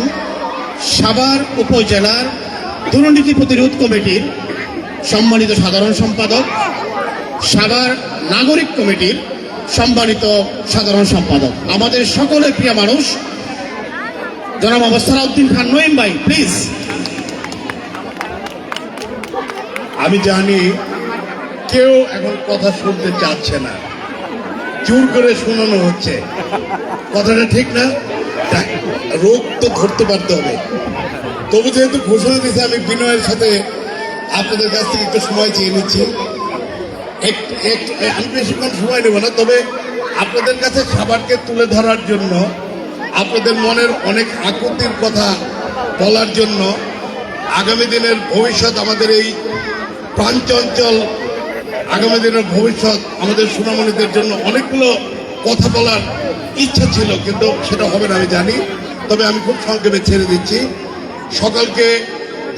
সাভার উপজেলার দুর্নীতি প্রতিরোধ কমিটির সম্মানিত সাধারণ সম্পাদক, সাভার নাগরিক কমিটির সম্মানিত সাধারণ সম্পাদক, আমাদের সকলের প্রিয় মানুষ জনাব সালাউদ্দিন খান নঈম ভাই, প্লিজ। আমি জানি কেউ এখন কথা শুনতে চাচ্ছে না, জোর করে শোনানো হচ্ছে। কথাটা ঠিক না? রোগ তো ধরতে পারতে হবে। তবু যেহেতু ঘোষণা দিয়েছে, আমি বিনয়ের সাথে আপনাদের কাছ থেকে একটু সময় চেয়ে নিচ্ছি। আমি বেশিক্ষণ সময় নেব না, তবে আপনাদের কাছে খাবারকে তুলে ধরার জন্য, আপনাদের মনের অনেক আকুতির কথা বলার জন্য, আগামী দিনের ভবিষ্যৎ, আমাদের এই প্রাঞ্চঞ্চল আগামী দিনের ভবিষ্যৎ, আমাদের সোনামণিদের জন্য অনেকগুলো কথা বলার ইচ্ছা ছিল, কিন্তু সেটা হবে না আমি জানি। তবে আমি খুব সংক্ষেপে ছেড়ে দিচ্ছি। সকলকে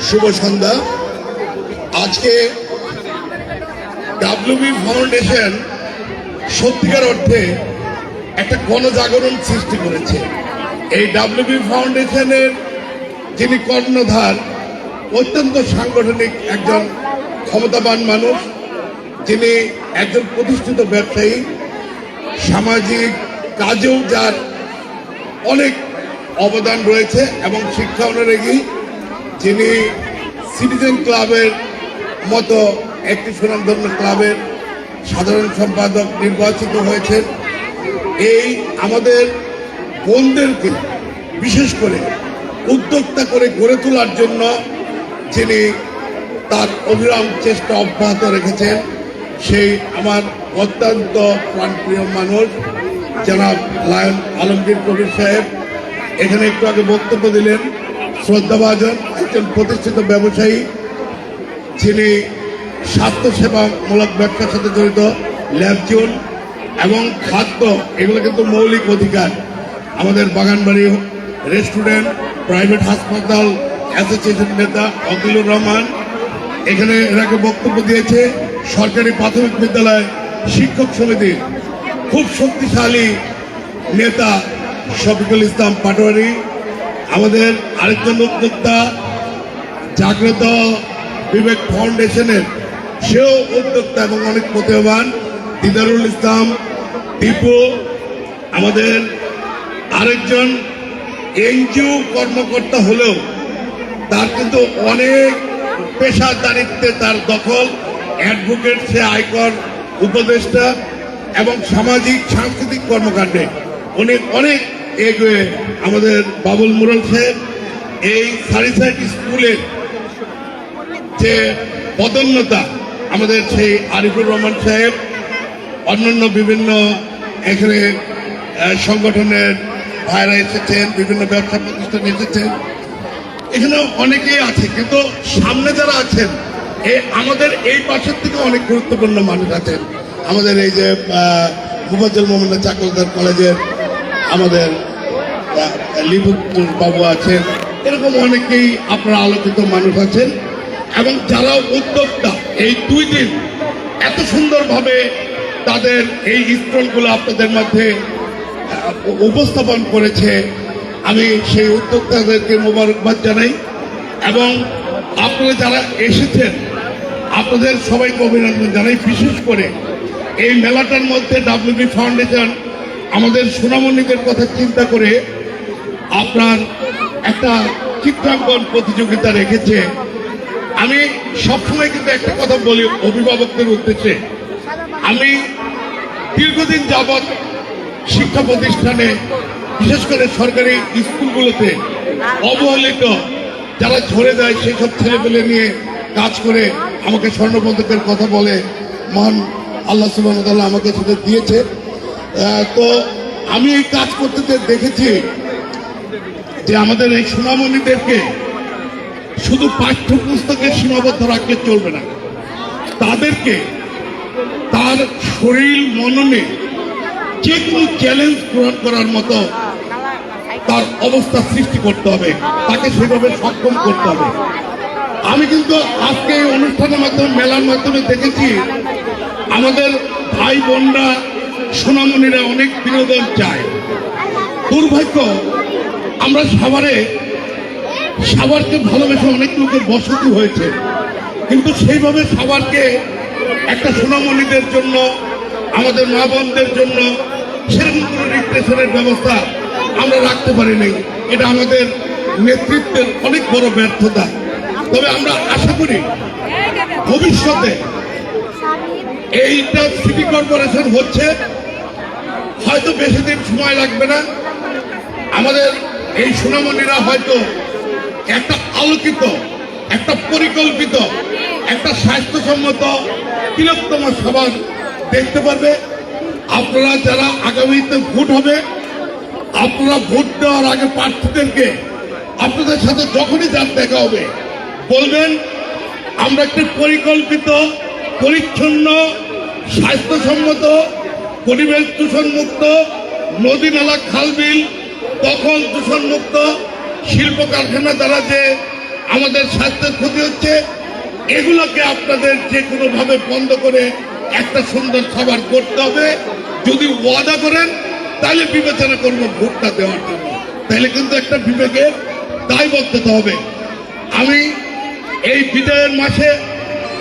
শুভ সন্ধ্যা। আজকে ডাব্লিউবি ফাউন্ডেশন সত্যিকার অর্থে একটা গণজাগরণ সৃষ্টি করেছে। এই ডাব্লিউবি ফাউন্ডেশনের যিনি কর্ণধার, অত্যন্ত সাংগঠনিক একজন ক্ষমতাবান মানুষ, যিনি একজন প্রতিষ্ঠিত ব্যবসায়ী, সামাজিক কাজেও যার অনেক অবদান রয়েছে এবং শিক্ষা অনুরাগী, যিনি সিটিজেন ক্লাবের মতো একটি সুনামধন্য ক্লাবের সাধারণ সম্পাদক নির্বাচিত হয়েছেন। এই আমাদের বোনদেরকে বিশেষ করে উদ্যোক্তা করে গড়ে তোলার জন্য যিনি তার অবিরাম চেষ্টা অব্যাহত রেখেছেন, সেই আমার অত্যন্ত প্রাণপ্রিয় মানুষ জনাব লায়ন আলমগীর কবির সাহেব এখানে একটু আগে বক্তব্য দিলেন। শ্রদ্ধাভাজন একজন প্রতিষ্ঠিত ব্যবসায়ী, যিনি স্বাস্থ্যসেবামূলক ব্যবসার সাথে জড়িত, ল্যাবজোন এবং খাদ্য, এগুলো কিন্তু মৌলিক অধিকার। আমাদের বাগানবাড়ি রেস্টুরেন্ট, প্রাইভেট হাসপাতাল অ্যাসোসিয়েশন নেতা অকিলুর রহমান এখানে এরাকে বক্তব্য দিয়েছে। সরকারি প্রাথমিক বিদ্যালয় শিক্ষক সমিতির খুব শক্তিশালী নেতা শফিকুল ইসলাম পাটোয়ারি, আমাদের আরেকজন উদ্যোক্তা জাগ্রত বিবেক ফাউন্ডেশনের, সেও উদ্যোক্তা এবং অনেক প্রতিভাবান, দিদারুল ইসলাম দীপু, আমাদের আরেকজন এনজিও কর্মকর্তা হলেও তার কিন্তু অনেক পেশাদারিত্বে তার দখল, অ্যাডভোকেট, সে আয়কর উপদেষ্টা এবং সামাজিক সাংস্কৃতিক কর্মকাণ্ডে উনি অনেক এগিয়ে। আমাদের বাবুল মুরাল সাহেব এই সারিসাইড স্কুলের যে পদোন্নতা, আমাদের সেই আরিফুর রহমান সাহেব, অন্যান্য বিভিন্ন এখানে সংগঠনের ভাইরা এসেছেন, বিভিন্ন ব্যবসা প্রতিষ্ঠান এসেছেন, এখানে অনেকেই আছে, কিন্তু সামনে যারা আছেন আমাদের এই পাশের থেকে অনেক গুরুত্বপূর্ণ মানুষ আছেন। আমাদের এই যে মুফাজ্জল মোহাম্মদ চাকলদার কলেজের আমাদের লিবুদ্দুর বাবু আছেন, এরকম অনেকেই আপনারা আলোচিত মানুষ আছেন। এবং যারা উদ্যোক্তা এই 2 দিন এত সুন্দরভাবে তাদের এই স্টলগুলো আপনাদের মধ্যে উপস্থাপন করেছে, আমি সেই উদ্যোক্তাদেরকে মোবারকবাদ জানাই। এবং আপনারা যারা এসেছেন আপনাদের সবাইকে অভিনন্দন জানাই। বিশেষ করে এই মেলাটার মধ্যে ডাব্লিউবি ফাউন্ডেশন আমাদের সোনামণিদের কথা চিন্তা করে আপনার একটা চিত্রাঙ্কন প্রতিযোগিতা রেখেছে। আমি সবসময় কিন্তু একটা কথা বলি অভিভাবকদের উদ্দেশ্যে, আমি দীর্ঘদিন যাবৎ শিক্ষা প্রতিষ্ঠানে বিশেষ করে সরকারি স্কুলগুলোতে অবহেলিত যারা ঝরে যায় সেই সব ছেলেপেলে নিয়ে কাজ করে আমাকে স্বর্ণপদকের কথা বলে মহান আল্লাহ সুবহানাহু ওয়া তাআলা আমাকে সেটা দিয়েছে। তো আমি এই কাজ করতে দেখেছি যে আমাদের এই সোনামণিদেরকে শুধু পাঠ্যপুস্তকে সীমাবদ্ধ রাখলে চলবে না, তাদেরকে তার শরীর মননে যে কোনো চ্যালেঞ্জ পূরণ করার মতো তার অবস্থা সৃষ্টি করতে হবে, তাকে সেভাবে সক্ষম করতে হবে। আমি কিন্তু আজকে এই অনুষ্ঠানের মাধ্যমে মেলার মাধ্যমে দেখেছি আমাদের ভাই বোনরা সোনামণিরা অনেক বিনোদন চায়। দুর্ভাগ্য আমরা সাভারকে ভালোবেসে অনেক লোকের বসতি হয়েছে, কিন্তু সেইভাবে সাভারকে একটা সোনামণিদের জন্য আমাদের মা বোনদের জন্য সেরকম কোনো রিক্রেশনের ব্যবস্থা আমরা রাখতে পারি নাই। এটা আমাদের নেতৃত্বের অনেক বড় ব্যর্থতা। তবে আমরা আশা করি ভবিষ্যতে এইটা সিটি কর্পোরেশন হচ্ছে, হয়তো বেশি দিন সময় লাগবে না, আমাদের এই সোনামণিরা হয়তো একটা আলোকিত, একটা পরিকল্পিত, একটা স্বাস্থ্যসম্মত তিলোত্তম সভা দেখতে পারবে। আপনারা যারা আগামীতে ভোট হবে, আপনারা ভোট দেওয়ার আগে প্রার্থীদেরকে আপনাদের সাথে যখনই যার দেখা হবে বলবেন আমরা একটি পরিকল্পিত, পরিচ্ছন্ন, স্বাস্থ্যসম্মত, পরিবেশ দূষণমুক্ত, নদী নালা খালবিল দখল দূষণমুক্ত, শিল্প কারখানা দ্বারা যে আমাদের স্বাস্থ্যের ক্ষতি হচ্ছে এগুলোকে আপনাদের যে কোনোভাবে বন্ধ করে একটা সুন্দর খাবার করতে হবে। যদি ওয়াদা করেন তাহলে বিবেচনা করবো ভোটটা দেওয়ার জন্য, তাহলে কিন্তু একটা বিবেকের দায়বদ্ধতা হবে। আমি এই বিজয়ের মাসে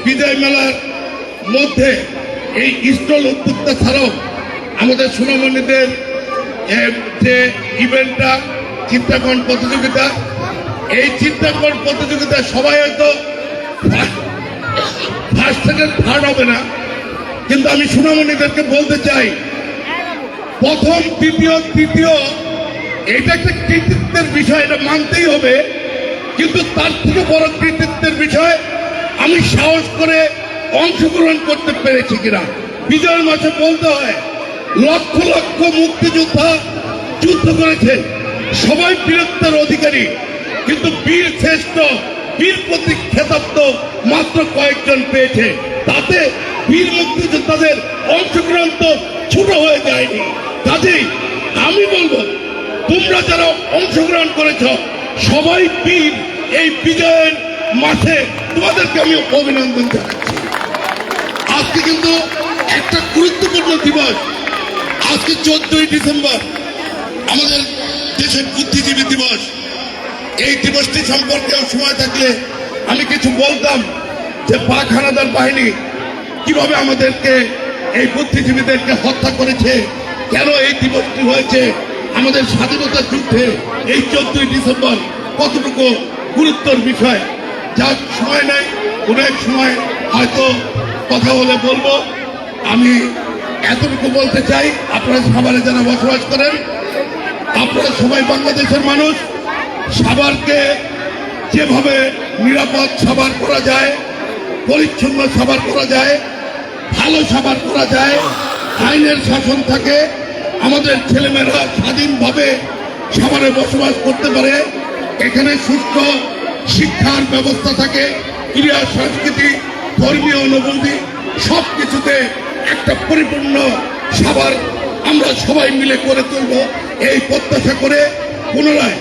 বিজয় মেলার মধ্যে এই স্টল উদ্যোক্তা ছাড়াও আমাদের সোনামণিদের যে ইভেন্টটা চিত্রাঙ্কন প্রতিযোগিতা, এই চিত্রাঙ্কন প্রতিযোগিতায় সবাই হয়তো ফার্স্ট সেকেন্ড থার্ড হবে না, কিন্তু আমি সোনামণিদেরকে বলতে চাই প্রথম, দ্বিতীয়, তৃতীয় এটা একটা কৃতিত্বের বিষয়, এটা মানতেই হবে। কিন্তু তার থেকে বড় কৃতিত্বের বিষয় আমি সাহস করে অংশগ্রহণ করতে পেরেছি কিনা। বিজয়ের মাসে বলতে হয় লক্ষ লক্ষ মুক্তিযোদ্ধা যুদ্ধ করেছে, সবাই বীরত্বের অধিকারী, কিন্তু বীর শ্রেষ্ঠ, বীর প্রতীক খেতাব তো মাত্র কয়েকজন পেয়েছে। তাতে বীর মুক্তিযোদ্ধাদের অংশগ্রহণ তো ছোট হয়ে যায়নি। কাজেই আমি বলবো তোমরা যারা অংশগ্রহণ করেছ সবাই বীর। এই বিজয়ের মাসে তোমাদেরকে আমি অভিনন্দন জানাচ্ছি। আজকে কিন্তু একটা গুরুত্বপূর্ণ দিবস, আজকে 14ই ডিসেম্বর আমাদের দেশের বুদ্ধিজীবী দিবস। এই দিবসটি সম্পর্কে সময় থাকলে আমি কিছু বলতাম যে পাক হানাদার বাহিনী কিভাবে আমাদেরকে এই বুদ্ধিজীবীদেরকে হত্যা করেছে, কেন এই দিবসটি হয়েছে, আমাদের স্বাধীনতা যুদ্ধে এই 14ই ডিসেম্বর কতটুকু গুরুত্বের বিষয়। যার সময় নাই, কোনো এক সময় হয়তো কথা বলে বলবো। আমি এতটুকু বলতে চাই, আপনারা সাভারে যারা বসবাস করেন, আপনারা সবাই বাংলাদেশের মানুষ। সাভারকে যেভাবে নিরাপদ সাভার করা যায়, পরিচ্ছন্ন সাভার করা যায়, ভালো সাভার করা যায়, আইনের শাসন থাকে, আমাদের ছেলেমেয়েরা স্বাধীনভাবে সাভারে বসবাস করতে পারে, এখানে সুস্থ শিক্ষার ব্যবস্থা থাকে, ক্রীড়া সংস্কৃতি, ধর্মীয় অনুভূতি সব কিছুতে একটা পরিপূর্ণ সাভার আমরা সবাই মিলে করে তুলব, এই প্রত্যাশা করে পুনরায়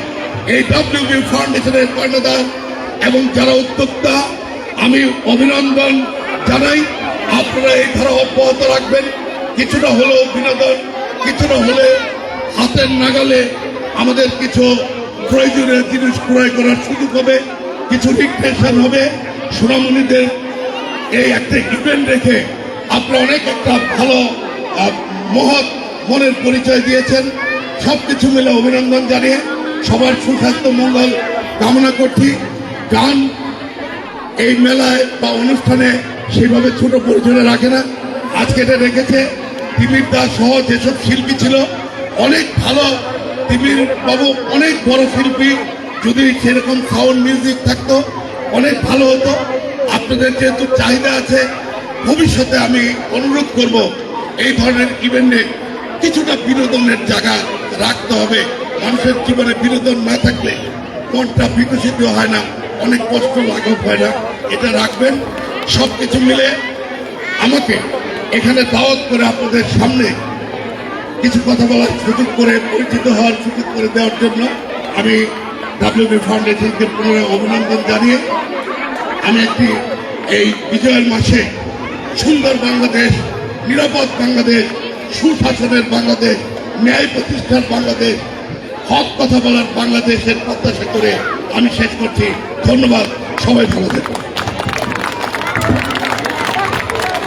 এই WB ফাউন্ডেশনের কর্ণধার এবং যারা উদ্যোক্তা আমি অভিনন্দন জানাই। আপনারা এই ধারা অব্যাহত রাখবেন। কিছুটা হলেও বিনোদন, কিছুটা হলে হাতের নাগালে আমাদের কিছু প্রয়োজনীয় জিনিস ক্রয় করার সুযোগ হবে, কিছু রিক্রেশন হবে। সোনামণিদের এই একটা ইভেন্ট রেখে আপনারা অনেক একটা ভালো মহৎ মনের পরিচয় দিয়েছেন। সবকিছু মিলে অভিনন্দন জানিয়ে সবার সুস্বাস্থ্য মঙ্গল কামনা করছি। গান এই মেলায় বা অনুষ্ঠানে সেইভাবে ছোট পরিসরে রাখে না। আজকে এটা রেখেছে তিমির দাস সহ যেসব শিল্পী ছিল, অনেক ভালো। তিমির বাবু অনেক বড় শিল্পী, যদি সেরকম সাউন্ড মিউজিক থাকতো অনেক ভালো হতো। আপনাদের যেহেতু চাহিদা আছে, ভবিষ্যতে আমি অনুরোধ করব এই ধরনের ইভেন্টে কিছুটা বিনোদনের জায়গা রাখতে হবে। মানুষের জীবনে বিনোদন না থাকলে মনটা বিকশিত হয় না, অনেক কষ্ট লাঘব হয় না। এটা রাখবেন। সব কিছু মিলে আমাকে এখানে দাওয়াত করে আপনাদের সামনে কিছু কথা বলার সুযোগ করে, পরিচিত হওয়ার সুযোগ করে দেওয়ার জন্য আমি ডাব্লিউবি ফাউন্ডেশনকে পুনরায় অভিনন্দন জানিয়ে আমি একটি এই বিজয়ের মাসে সুন্দর বাংলাদেশ, নিরাপদ বাংলাদেশ, সুশাসনের বাংলাদেশ, ন্যায় প্রতিষ্ঠার বাংলাদেশ, হক কথা বলার বাংলাদেশের প্রত্যাশা করে আমি শেষ করছি। ধন্যবাদ, সবাই ভালো থাকুন।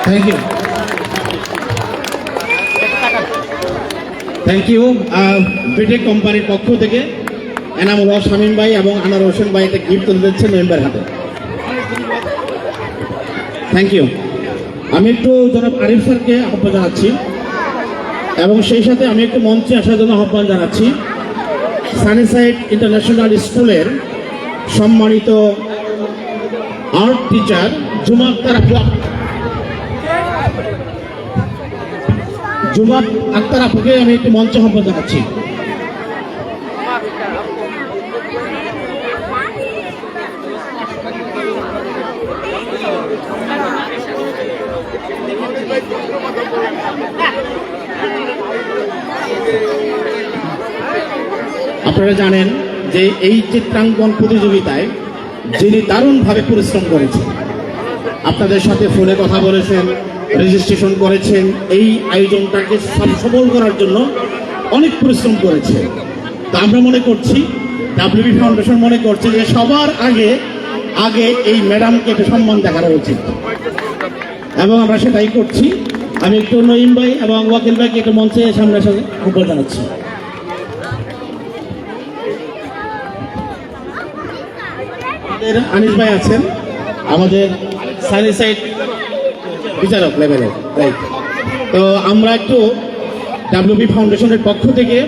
Thank you, thank you. বিটেক কোম্পানির পক্ষ থেকে এনামুল হক শামীম ভাই এবং আনার হোসেন ভাই একটা গিফট তুলে দিচ্ছেন মেম্বার হাতে। থ্যাংক ইউ। আমি একটু জনাব আরিফ স্যারকে আহ্বান জানাচ্ছি এবং সেই সাথে আমি একটু মঞ্চে আসার জন্য আহ্বান জানাচ্ছি সানিসাইড ইন্টারন্যাশনাল স্কুলের সম্মানিত আর্ট টিচার জুমা আক্তার আপু। জুমা আক্তার আপুকে আমি একটু মঞ্চে আহ্বান জানাচ্ছি। আপনারা জানেন যে এই চিত্রাঙ্কন প্রতিযোগিতায় যিনি দারুণভাবে পরিশ্রম করেছেন, আপনাদের সাথে ফোনে কথা বলেছেন, রেজিস্ট্রেশন করেছেন, এই আয়োজনটাকে সফল করার জন্য অনেক পরিশ্রম করেছে। তা আমরা মনে করছি, ডাব্লিউবি ফাউন্ডেশন মনে করছে যে সবার আগে এই ম্যাডামকে একটু সম্মান দেখানো উচিত এবং আমরা সেটাই করছি। আমি একটু নঈম ভাই এবং ওয়াকিল ভাইকে একটু মঞ্চে সামনে এসে আহ্বান জানাচ্ছি। আমাদের আনিস ভাই আছেন, আমাদের সানিসাইড বিচারক লেভেলের, রাইট। তো আমরা একটু ডাব্লিউবি ফাউন্ডেশনের পক্ষ থেকে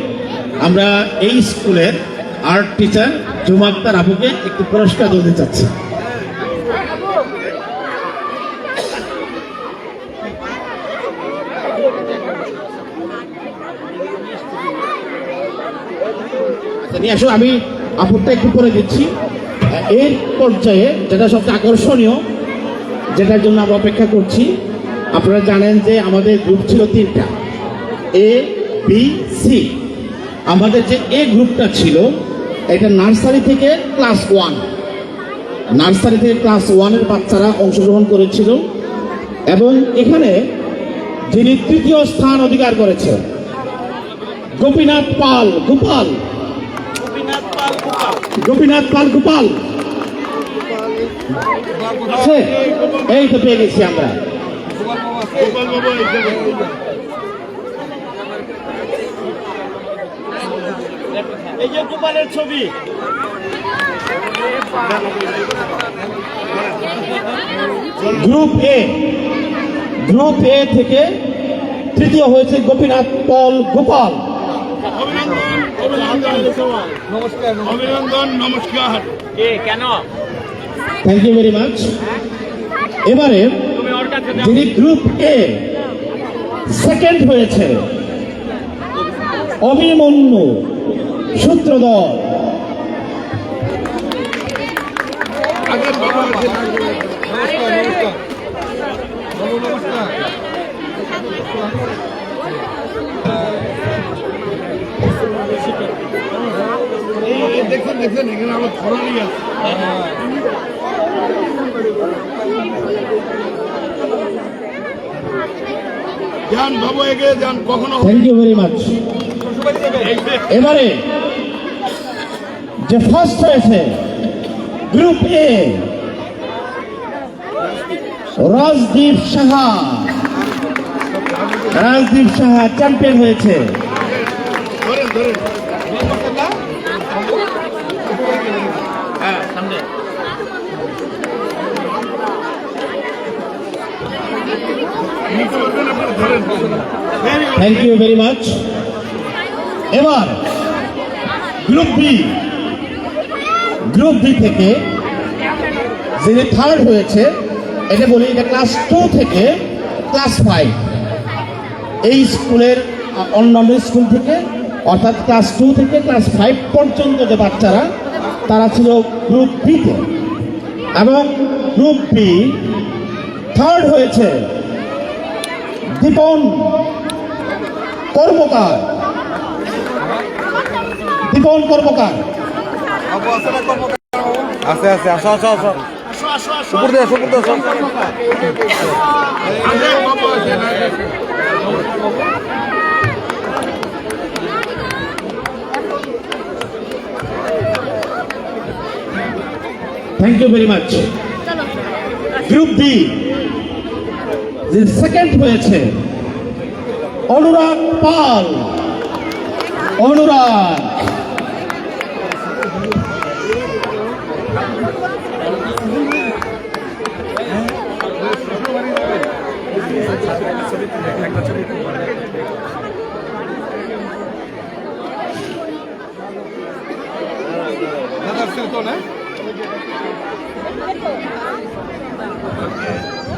আমরা এই স্কুলের আর্ট টিচার জুমা আক্তার আপুকে একটু পুরস্কার দিতে চাচ্ছি। নিয়ে আসো, আমি আপুরটা একটু করে দিচ্ছি। এর পর্যায়ে যেটা সবচেয়ে আকর্ষণীয়, যেটার জন্য আমরা অপেক্ষা করছি, আপনারা জানেন যে আমাদের গ্রুপ ছিল 3টা, এ বি সি। আমাদের যে এ গ্রুপটা ছিল এটা নার্সারি থেকে ক্লাস 1, নার্সারি থেকে ক্লাস 1-এর বাচ্চারা অংশগ্রহণ করেছিল এবং এখানে যিনি 3য় স্থান অধিকার করেছে গোপীনাথ পাল গোপাল আছে, এই তো পেয়ে গেছি আমরা। এই যে গোপালের ছবি, গ্রুপ এ থেকে 3য় হয়েছে গোপীনাথ পাল গোপাল। অভিনন্দন, নমস্কার। Thank you very much. এবারে যিনি গ্রুপ এ সেকেন্ড হয়েছে অভিমন্যু সূত্রধর। দেখুন এখানে আমার ফরারি আছে। যান বাবু, এগিয়ে যান, কখনো। Thank you very much. এবারে যে ফার্স্ট হয়েছে group A Rajdeep Saha champion হয়েছে। ধরেন ধরেন। Thank you very much. এবার গ্রুপ বি থেকে যিনি থার্ড হয়েছে, এটা বলি এটা ক্লাস 2 থেকে ক্লাস 5, এই স্কুলের অন্যান্য স্কুল থেকে অর্থাৎ ক্লাস 2 থেকে ক্লাস 5 পর্যন্ত যে বাচ্চারা তারা ছিল গ্রুপ বিতে, এবং গ্রুপ বি থার্ড হয়েছে দীপন কর্মকার। আছে আছে আসো আসো আসো উপর দিয়ে আসো উপর দিয়ে আসো thank you very much. Group B যে সেকেন্ড হয়েছে অনুরাগ পাল। অনুরাগ,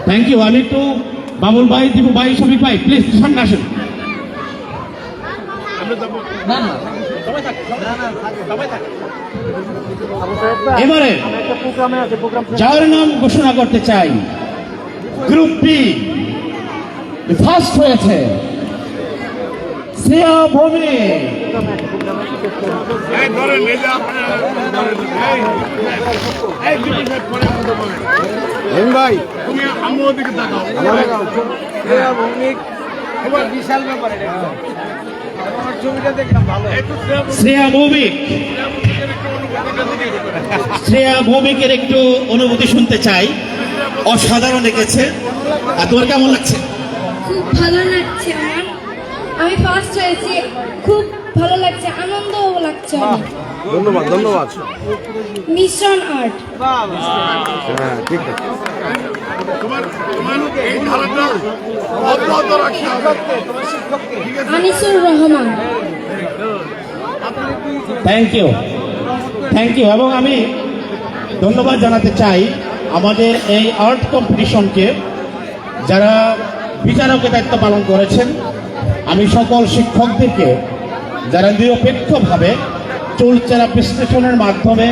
থ্যাংক ইউ। আমি একটু বাবুল ভাই, দীপু ভাই, শফিক ভাই, প্লিজ সামনে আসেন। এবারে যার নাম ঘোষণা করতে চাই, গ্রুপ বি ফার্স্ট হয়েছে শ্রেয়া ভৌমিক। ভাই তুমি আমার দিকে তাকাও। বিশাল ব্যাপার ছবিটা দেখলাম ভালো। শ্রেয়া ভৌমিকের একটু অনুভূতি শুনতে চাই। অসাধারণ এঁকেছে। আর তোমার কেমন লাগছে? খুব ভালো লাগছে আমার, আমি ফার্স্ট হয়েছি, খুব ভালো লাগছে, আনন্দও লাগছে অনেক। ধন্যবাদ ধন্যবাদ। মিশন আর্ট, হ্যাঁ ঠিক আছে। তোমার এই ধারাটা অব্যাহত রাখতে হবে। Anisur Rahman. Thank you, thank you. এবং আমি ধন্যবাদ জানাতে চাই আমাদের এই আর্ট কম্পিটিশনকে যারা বিচারকের দায়িত্ব পালন করেছেন। আমি সকল শিক্ষকদেরকে যারা নিরপেক্ষভাবে চুলচেরা বিশ্লেষণের মাধ্যমে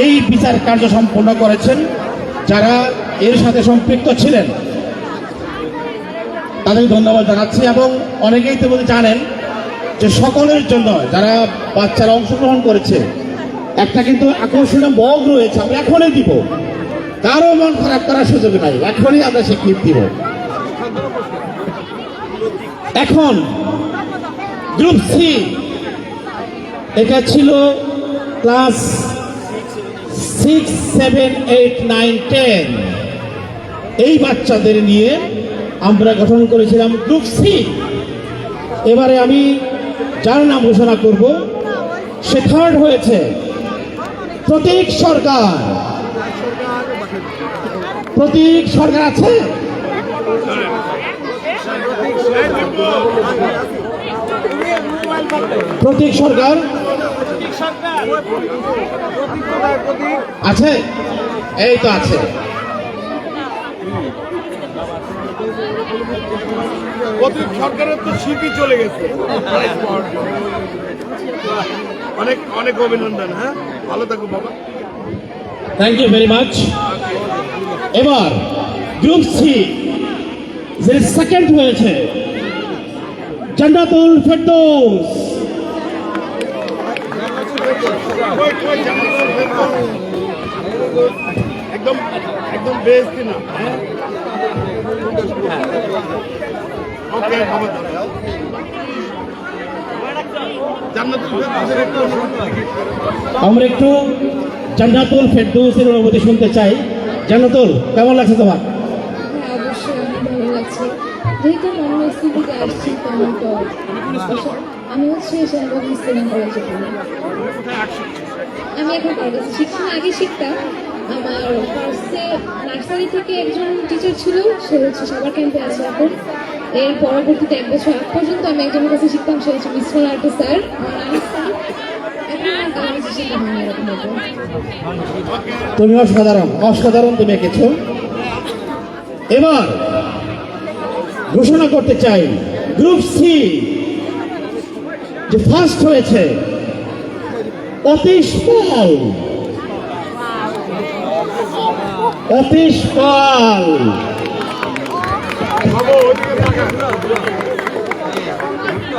এই বিচার কার্য সম্পন্ন করেছেন, যারা এর সাথে সম্পৃক্ত ছিলেন, তাদের ধন্যবাদ জানাচ্ছি। এবং অনেকেই তো জানেন যে সকলের জন্য যারা বাচ্চারা অংশগ্রহণ করেছে একটা কিন্তু আকর্ষণীয় মগ রয়েছে, আমরা এখনই দিব, কারো মন খারাপ করার সুযোগ নাই, এখনই আমরা সে ক্লিপ দিব। এখন গ্রুপ সি, এটা ছিল ক্লাস 6, 7, 8, 9, 10 এই বাচ্চাদের নিয়ে আমরা গঠন করেছিলাম গ্রুপ সি। এবারে আমি যার নাম ঘোষণা করব, সে থার্ড হয়েছে প্রতীক সরকার। প্রতীক সরকার আছে? প্রতীক সরকার আছে? এই তো আছে। প্রতীক সরকারের তো স্মৃতি চলে গেছে। অনেক অনেক অভিনন্দন। হ্যাঁ, ভালো থাকো বাবা। Thank you very much. এবার গ্রুপ সি যে সেকেন্ড হয়েছে জান্নাতুল ফেরদৌস। একদম একদম বেস্ট না। ওকে বাবা, জান্নাতুল ফেরদৌসের একটু আমরা একটু জান্নাতুল ফেরদৌসের অনুভূতি শুনতে চাই। জান্নাতুল, কেমন লাগছে তোমার? হ্যাঁ, অবশ্যই আমার ভালো লাগছে, যেহেতু অন্য স্কুল থেকে আসছি, তেমন তো আমি হচ্ছে শাহবাগ ইসলাম কলেজে পড়ি। আমি এখন কলেজে শিখছি, আগে শিখতাম। আমার ফার্স্টে নার্সারি থেকে একজন টিচার ছিল, সে হচ্ছে সবার ক্যাম্পে আছে এখন। এর পরবর্তীতে 1 বছর আগ পর্যন্ত আমি একজনের কাছে শিখতাম, সে হচ্ছে মিশ্র আর্ট স্যার, আমার আনিস স্যার। এখন আমার কারো কাছে শিখতে হয় না এরকম হতো। তুমি অসাধারণ, অসাধারণ তুমি এঁকেছো। এবার ঘোষণা করতে চাই গ্রুপ সি যে ফার্স্ট হয়েছে অতীশ পাল। অতীশ পাল,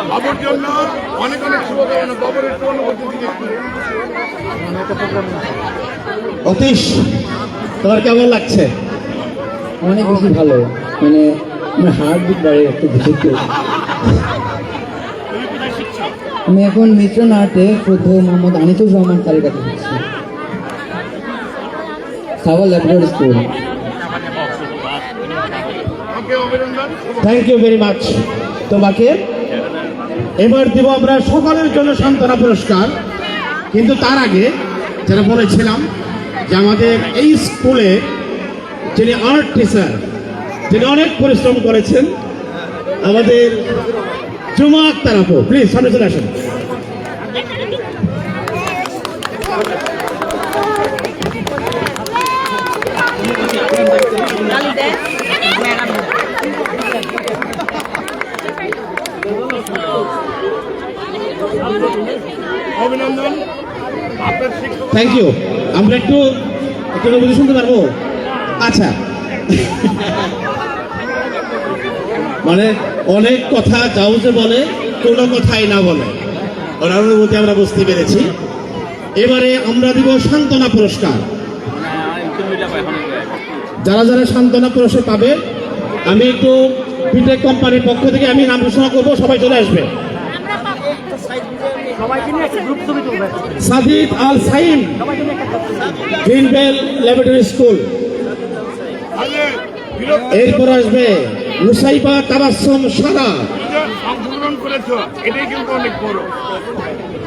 বাবুর জন্য অনেক অনেক শুভকামনা। বাবুর একটু অনুভূতি দিকে অতীশ তোমার কেমন লাগছে? অনেক বেশি ভালো, মানে আমার হার্ট বিট বাড়ে একটু দেখতে। আমি এখন মিত্রন আর্টে শুদ্ধ মোহাম্মদ আনিসুর রহমান স্যারের কাছে শিখছি, Savar laboratory school. Thank you very much তোমাকে। এবার দেব আমরা সকলের জন্য সান্ত্বনা পুরস্কার, কিন্তু তার আগে যারা বলেছিলাম যে আমাদের এই স্কুলে যিনি আর্ট টিচার, যিনি অনেক পরিশ্রম করেছেন, আমাদের জুমা আক্তার আপু, প্লিজ সামনে চলে আসেন। অভিনন্দন আপনার শিক্ষক। Thank you. আমরা একটু একটু বুঝে শুনতে পারবো? আচ্ছা, মানে অনেক কথা যাও যে বলে, কোনো কথাই না বলে, ওনার অনুভূতি আমরা বুঝতে পেরেছি। এবারে আমরা দিব সান্ত্বনা পুরস্কার। যারা যারা সান্ত্বনা পুরস্কার পাবে, আমি একটু বিটেক কোম্পানির পক্ষ থেকে আমি নাম ঘোষণা করবো, সবাই চলে আসবে। সাদিদ আল সাইম, গ্রিনবেল ল্যাবরেটরি স্কুল। এরপর আসবে নুসাইবা তাবাসসুম সারা। অংশগ্রহণ করেছ, এটাই কিন্তু অনেক বড়।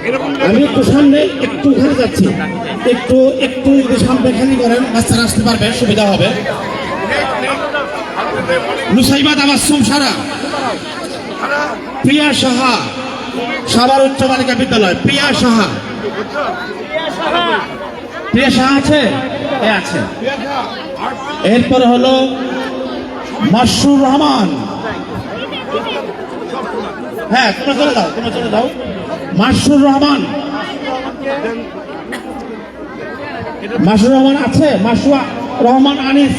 এরকম আমি একটু সামনে একটু ঘরে যাচ্ছি, একটু একটু যদি সামনে খালি করেন বাচ্চারা আসতে পারবে, সুবিধা হবে। নুসাইবা তাবাসসুম সারা, প্রিয়া সাহা, সাভার উচ্চ বালিকা বিদ্যালয়। প্রিয়া সাহা, প্রিয়া সাহা আছে? এ আছে। এরপর হলো মাসুর রহমান। হ্যাঁ, তোমরা চলে দাও, তোমরা চলে দাও। মাসুর রহমান, মাসুর রহমান আছে? মাসুর রহমান আনিস,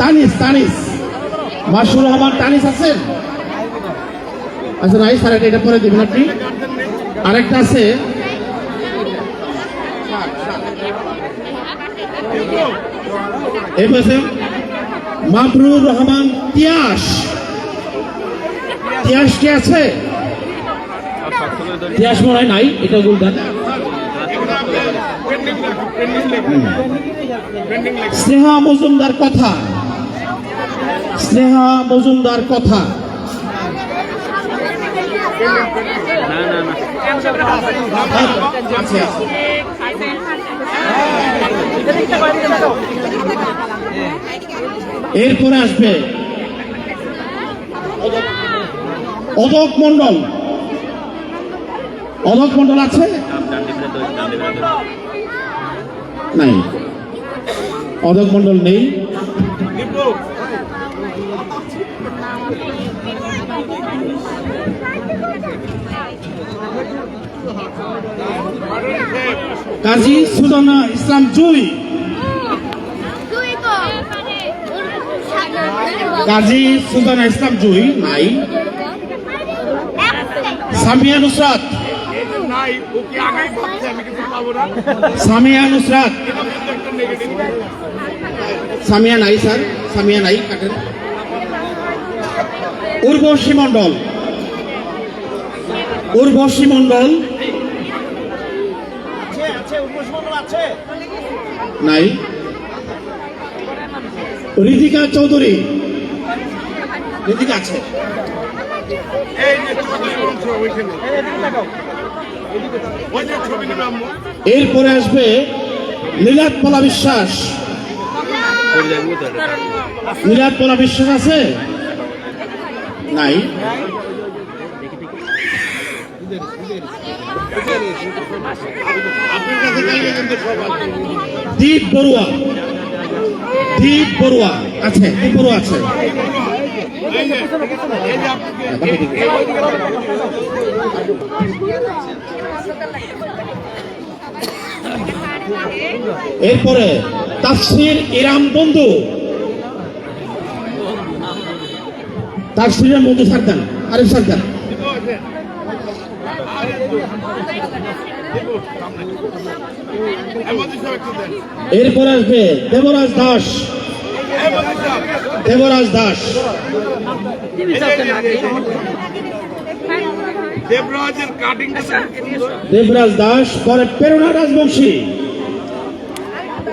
তানিস, তানিস, মাসুর রহমান তানিস আছেন? আচ্ছা নাই স্যার, এটা পরে দেবেন আপনি। আরেকটা আছে, এই পাশে মাবরুর রহমান তিয়াস। তিয়াস কি আছে? তিয়াস মনে হয় নাই, এটা গুলদান। স্নেহা মজুমদার কথা, স্নেহা মজুমদার কথা। এরপরে আসবে অদক মন্ডল। অদক মন্ডল আছে? নাই, অদক মন্ডল নেই। কাজী সুলতানা ইসলাম জুই, কাজী সুলতানা ইসলাম জুই নাই। সামিয়া নুসরাত, সামিয়া নুসরাত, সামিয়া নাই স্যার, সামিয়া নাই, কাটেন। উর্বশী মন্ডল, উর্বশী মন্ডল নাই। ঋতিকা চৌধুরী, ঋতিকা আছে? এরপরে আসবে নীলাত পলা বিশ্বাস। নীলাত পলা বিশ্বাস আছে? নাই। আপনার কাছে গেলে কিন্তু সবার দীপ বড়ুয়া, দীপ বড়ুয়া আছে, দীপ বড়ুয়া আছে। এরপরে তাফসির ইরাম বন্ধু, তাফসিরের বন্ধু সরকার, আরিফ সরকার। এরপর আসবে দেবরাজ দাস, দেবরাজ দাস। দেবরাজের কাটিং দেবরাজ দাস। পরে প্রেরণা রাজবংশী,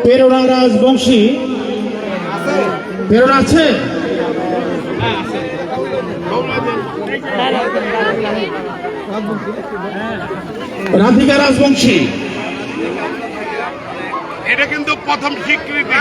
প্রেরণা রাজবংশী। প্রেরণা আছে? রাধিকা রাজবংশী। এটা কিন্তু প্রথম স্বীকৃতি।